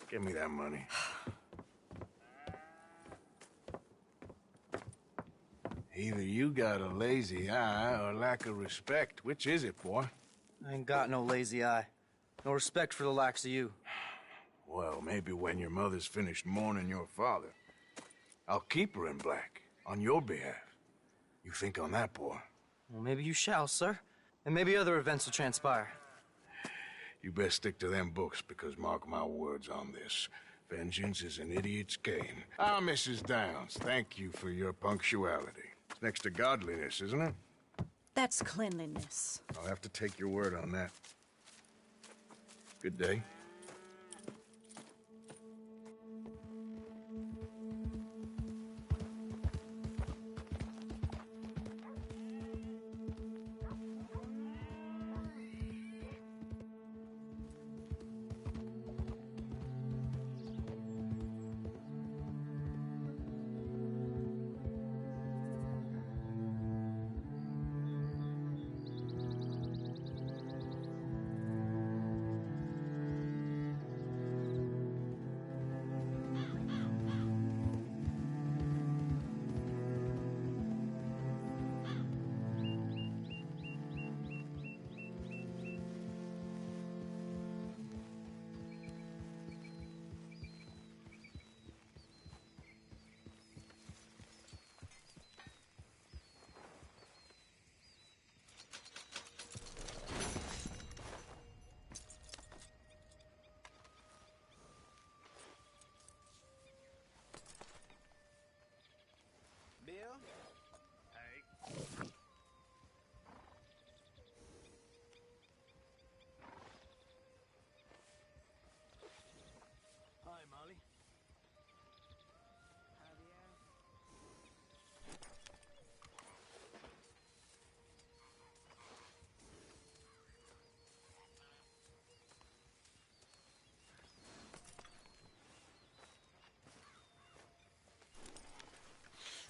S3: give me that money. Either you got a lazy eye or lack of respect. Which is it, boy?
S18: I ain't got no lazy eye. No respect for the likes of you.
S3: Well, maybe when your mother's finished mourning your father, I'll keep her in black, on your behalf. You think on that, boy?
S18: Well, maybe you shall, sir. And maybe other events will transpire.
S3: You best stick to them books, because mark my words on this. Vengeance is an idiot's game. Ah, Mrs. Downs, thank you for your punctuality. It's next to godliness, isn't it?
S17: That's cleanliness.
S3: I'll have to take your word on that. Good day.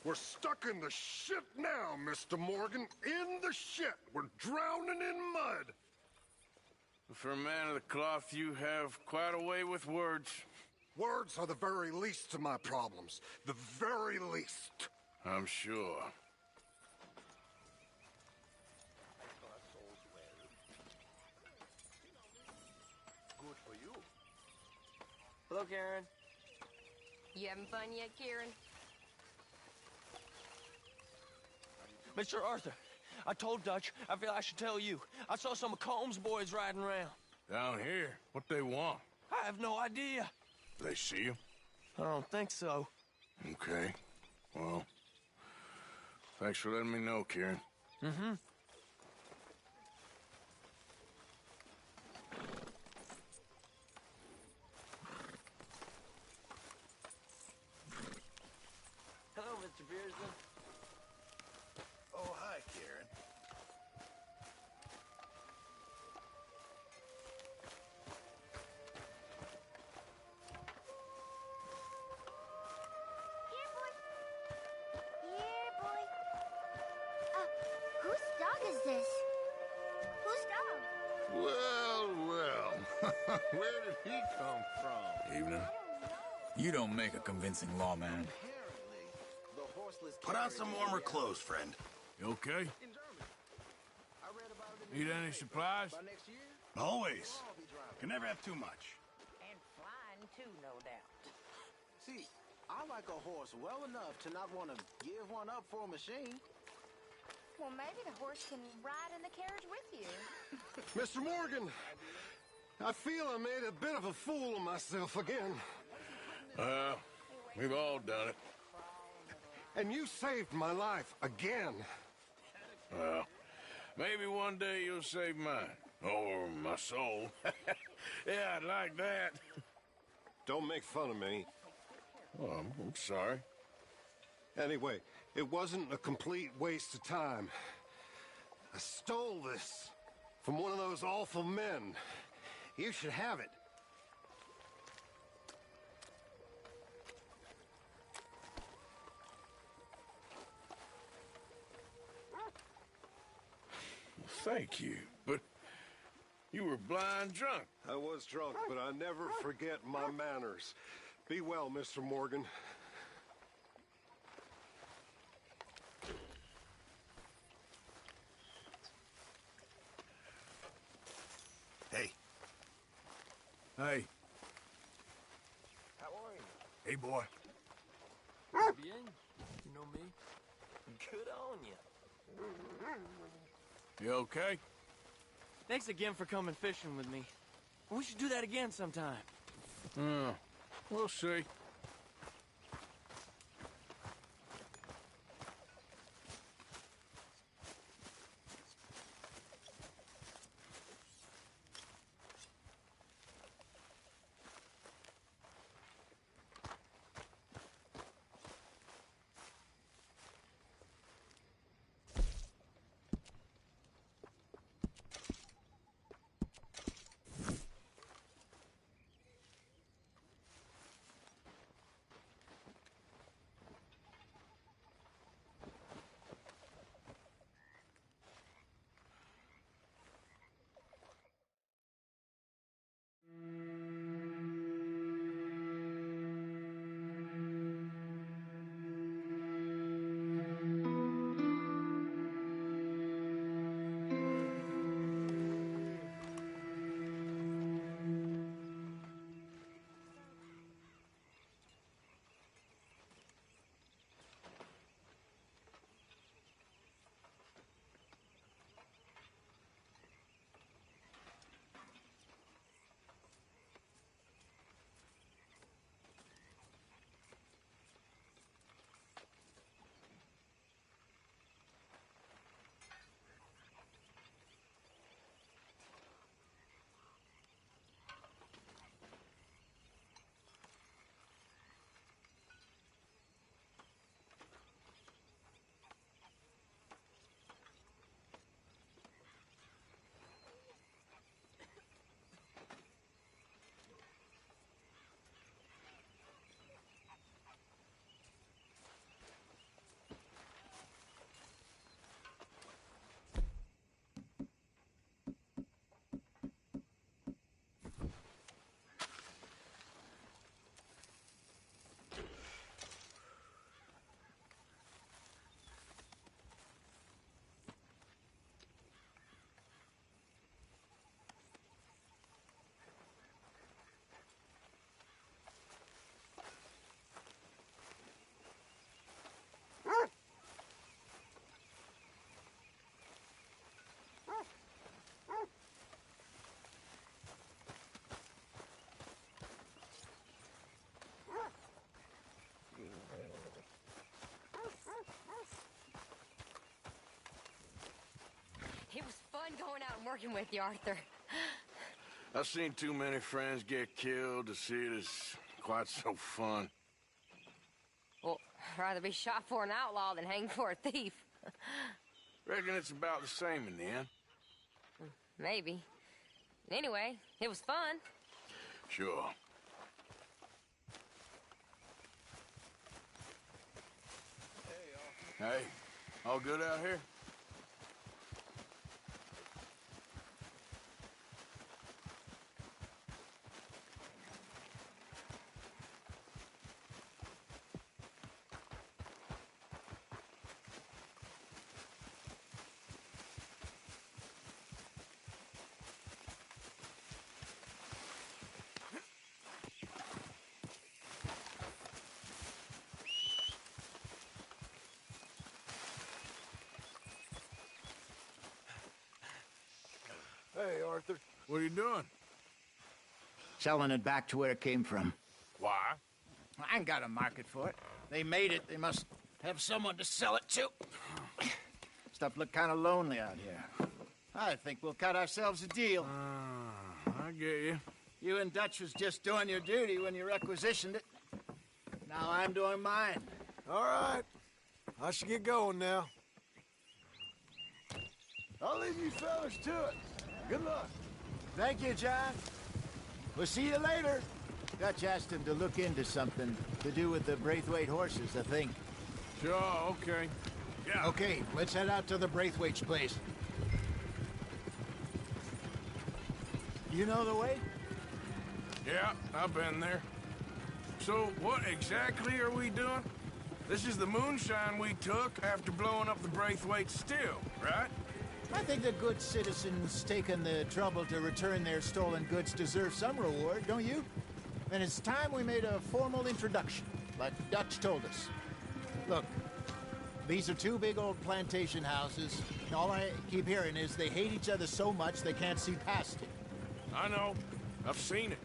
S19: We're stuck in the shit now, Mr. Morgan. In the shit. We're drowning in mud.
S3: For a man of the cloth, you have quite a way with words.
S19: Words are the very least of my problems. The very least.
S3: I'm sure.
S11: Good for you.
S8: Hello, Karen.
S13: You having fun yet, Kieran?
S11: Mr. Arthur, I told Dutch I feel I should tell you. I saw some of Combs' boys riding around.
S3: Down here? What they want?
S11: I have no idea.
S3: They see you?
S11: I don't think so.
S3: Okay. Well, thanks for letting me know, Kieran.
S11: Mm-hmm.
S8: Hello, Mr. Pearson.
S11: Oh, hi, Kieran.
S20: Here, boy. Whose dog is this? Whose dog?
S1: Well, well. Where did he come from?
S21: Evening. You don't make a convincing lawman.
S11: Put on some warmer clothes, friend.
S3: You okay? Need any supplies?
S11: Always. Can never have too much.
S22: And flying, too, no doubt.
S23: See, I like a horse well enough to not want to give one up for a machine.
S13: Well, maybe the horse can ride in the carriage with you.
S19: Mr. Morgan, I feel I made a bit of a fool of myself again.
S3: We've all done it.
S19: And you saved my life again.
S3: Well, maybe one day you'll save mine. Or my soul. Yeah, I'd like that.
S19: Don't make fun of me.
S3: Oh, I'm sorry.
S19: Anyway, it wasn't a complete waste of time. I stole this from one of those awful men. You should have it.
S3: Thank you, but you were blind drunk.
S19: I was drunk, but I never forget my manners. Be well, Mr. Morgan.
S11: Hey.
S3: Hey.
S11: How are you?
S3: Hey, boy.
S8: Bien. You know me? Good on you.
S3: You okay?
S8: Thanks again for coming fishing with me. We should do that again sometime.
S3: We'll see.
S13: working with you, Arthur.
S3: I've seen too many friends get killed to see it as quite so fun.
S13: Well, I'd rather be shot for an outlaw than hanged for a thief.
S3: Reckon it's about the same in the end.
S13: Maybe. Anyway, it was fun.
S3: Sure. Hey, all good out here?
S2: Hey, Arthur.
S3: What are you doing?
S2: Selling it back to where it came from.
S3: Why?
S2: I ain't got a market for it. They made it. They must have someone to sell it to. Stuff look kind of lonely out here. I think we'll cut ourselves a deal.
S3: I get you.
S2: You and Dutch was just doing your duty when you requisitioned it. Now I'm doing mine.
S7: All right. I should get going now. I'll leave you fellas to it. Good luck.
S2: Thank you, John. We'll see you later. Dutch asked him to look into something to do with the Braithwaite horses, I think.
S3: Sure, okay. Yeah.
S2: Okay, let's head out to the Braithwaite's place. You know the way?
S3: Yeah, I've been there. So, what exactly are we doing? This is the moonshine we took after blowing up the Braithwaite still, right?
S2: I think the good citizens taking the trouble to return their stolen goods deserve some reward, don't you? And it's time we made a formal introduction, like Dutch told us. Look, these are two big old plantation houses. All I keep hearing is they hate each other so much they can't see past it.
S3: I know. I've seen it.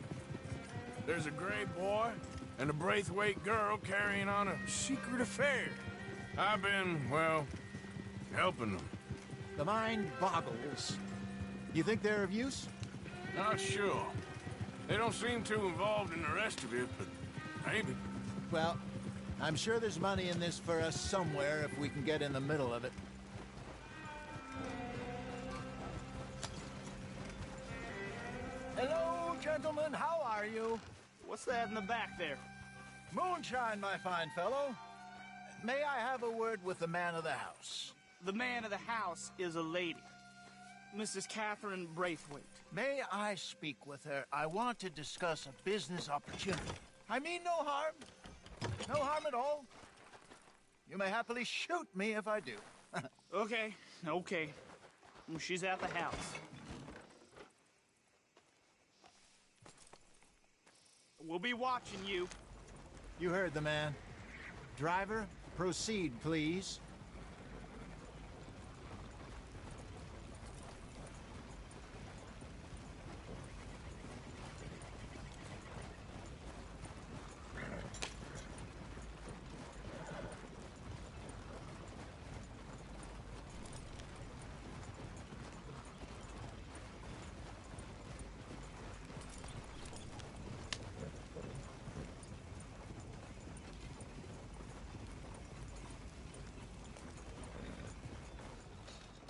S3: There's a gray boy and a Braithwaite girl carrying on a secret affair. I've been, well, helping them.
S2: The mind boggles. You think they're of use?
S3: Not sure. They don't seem too involved in the rest of it, but maybe.
S2: Well, I'm sure there's money in this for us somewhere if we can get in the middle of it. Hello, gentlemen. How are you?
S15: What's that in the back there?
S2: Moonshine, my fine fellow. May I have a word with the man of the house?
S15: The man of the house is a lady. Mrs. Catherine Braithwaite.
S2: May I speak with her? I want to discuss a business opportunity. I mean no harm. No harm at all. You may happily shoot me if I do.
S15: Okay. She's at the house. We'll be watching you.
S2: You heard the man. Driver, proceed, please.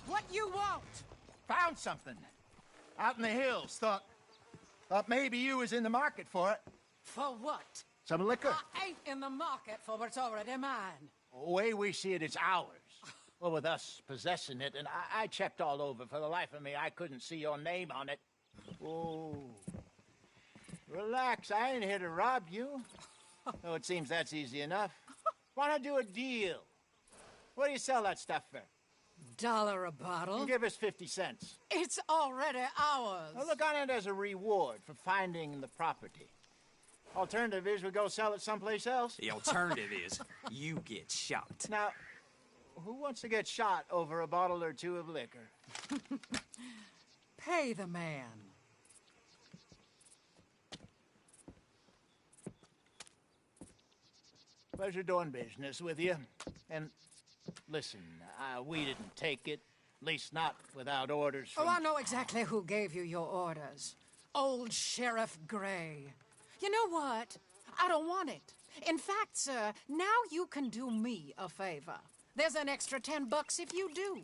S5: What you want?
S2: Found something. Out in the hills. Thought maybe you was in the market for it.
S5: For what?
S2: Some liquor.
S5: I ain't in the market for what's already mine.
S2: The way we see it, it's ours. Well, with us possessing it, and I checked all over. For the life of me, I couldn't see your name on it. Oh. Relax, I ain't here to rob you. Oh, it seems that's easy enough. Wanna do a deal? What do you sell that stuff for?
S5: $1 a bottle?
S2: Give us 50 cents.
S5: It's already ours.
S2: Well, look on it as a reward for finding the property. Alternative is we go sell it someplace else.
S12: The alternative is you get shot.
S2: Now, who wants to get shot over a bottle or two of liquor?
S5: Pay the man.
S2: Pleasure doing business with you. And listen, we didn't take it. At least not without orders from...
S5: Oh, I know exactly who gave you your orders. Old Sheriff Gray. You know what? I don't want it. In fact, sir, now you can do me a favor. There's an extra $10 if you do.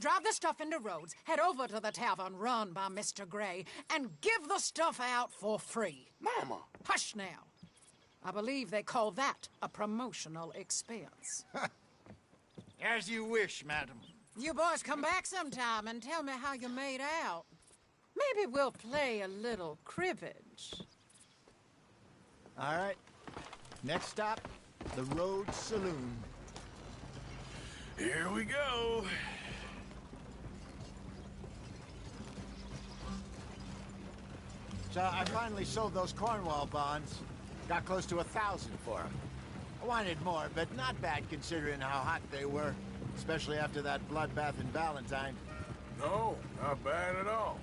S5: Drive the stuff into Rhodes, head over to the tavern run by Mr. Gray, and give the stuff out for free.
S6: Mama!
S5: Hush now. I believe they call that a promotional expense.
S2: As you wish, madam.
S5: You boys come back sometime and tell me how you made out. Maybe we'll play a little cribbage.
S2: All right. Next stop, the Rhodes Saloon.
S3: Here we go.
S2: So I finally sold those Cornwall bonds. Got close to 1,000 for them. I wanted more, but not bad considering how hot they were. Especially after that bloodbath in Valentine.
S3: No, not bad at all.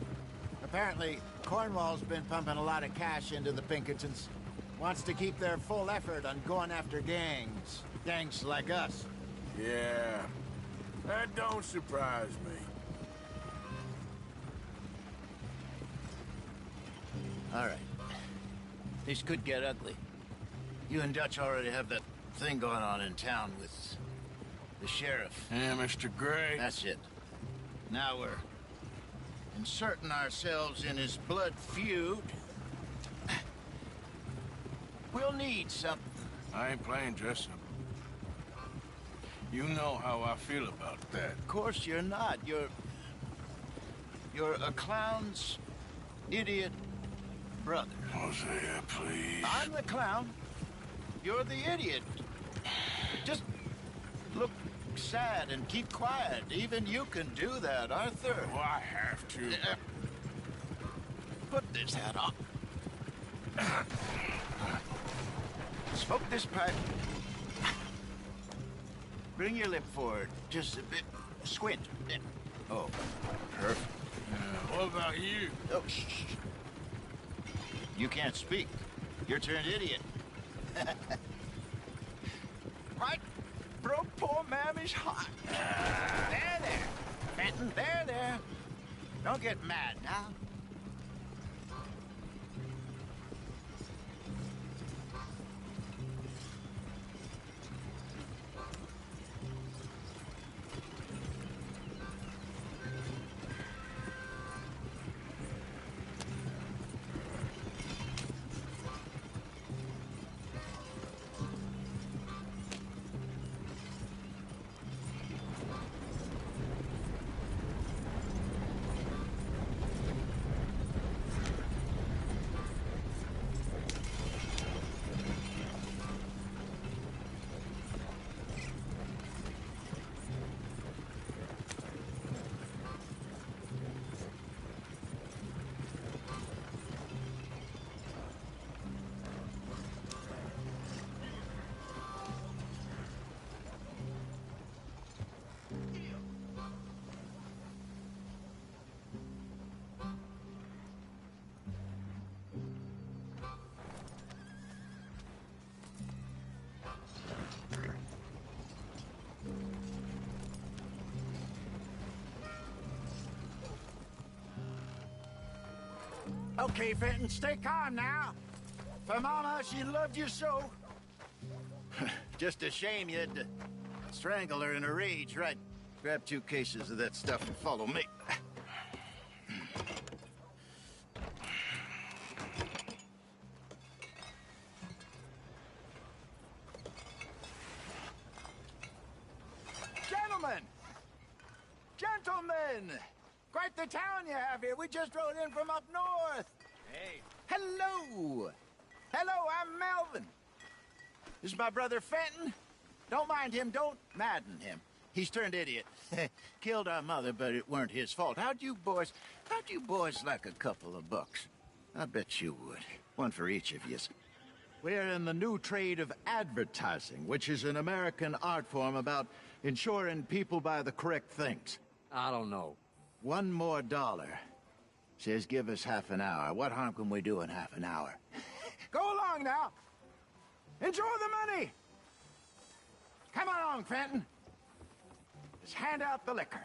S2: Apparently, Cornwall's been pumping a lot of cash into the Pinkertons. Wants to keep their full effort on going after gangs. Gangs like us.
S3: Yeah, that don't surprise me.
S2: All right. This could get ugly. You and Dutch already have that thing going on in town with the sheriff.
S3: Yeah, Mr. Gray.
S2: That's it. Now we're inserting ourselves in his blood feud. We'll need something.
S3: I ain't playing dress-up. You know how I feel about that.
S2: Of course you're not. You're a clown's idiot brother.
S3: Hosea, please.
S2: I'm the clown. You're the idiot. Just look sad and keep quiet. Even you can do that, Arthur.
S3: Oh, I have to.
S2: Put this hat on. Smoke this pipe. Bring your lip forward. Just a bit. Squint. Oh, perfect.
S3: What about you?
S2: Oh, shh. You can't speak. You're turned idiot. Right? Broke poor Mammy's heart. There. Fenton, there. Don't get mad now. Okay, Fenton, stay calm now. For Mama, she loved you so. Just a shame you had to strangle her in a rage, right? Grab 2 cases of that stuff and follow me. Gentlemen! Quite the town you have here. We just rode in from up north. Hey. Hello. I'm Melvin. This is my brother Fenton. Don't mind him. Don't madden him. He's turned idiot. Killed our mother, but it weren't his fault. How'd you boys like a couple of bucks? I bet you would. One for each of you. We're in the new trade of advertising, which is an American art form about ensuring people buy the correct things.
S4: I don't know.
S2: $1 more. Says give us half an hour. What harm can we do in half an hour? Go along now. Enjoy the money. Come along, Fenton. Just hand out the liquor.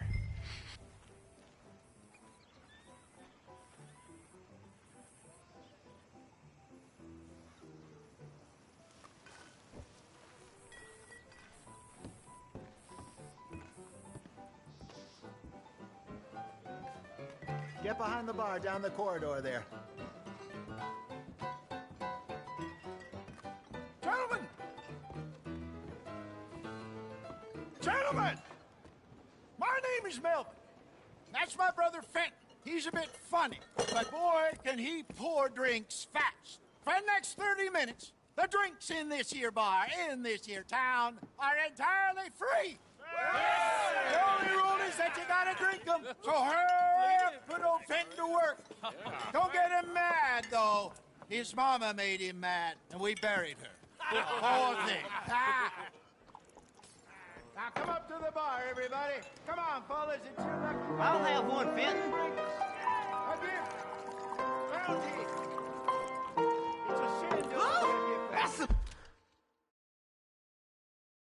S2: up behind the bar down the corridor there.
S7: Gentlemen! Gentlemen! My name is Melvin. That's my brother Fenton. He's a bit funny, but boy, can he pour drinks fast. For the next 30 minutes, the drinks in this here bar, in this here town, are entirely free. The only rule is that you gotta drink them. So hurry up, put old Fenton to work. Don't get him mad, though. His mama made him mad, and we buried her. Poor thing. Now come up to the bar, everybody. Come on, fellas, it's your lucky.
S4: I'll have one, Fenton.
S7: Again. Round here.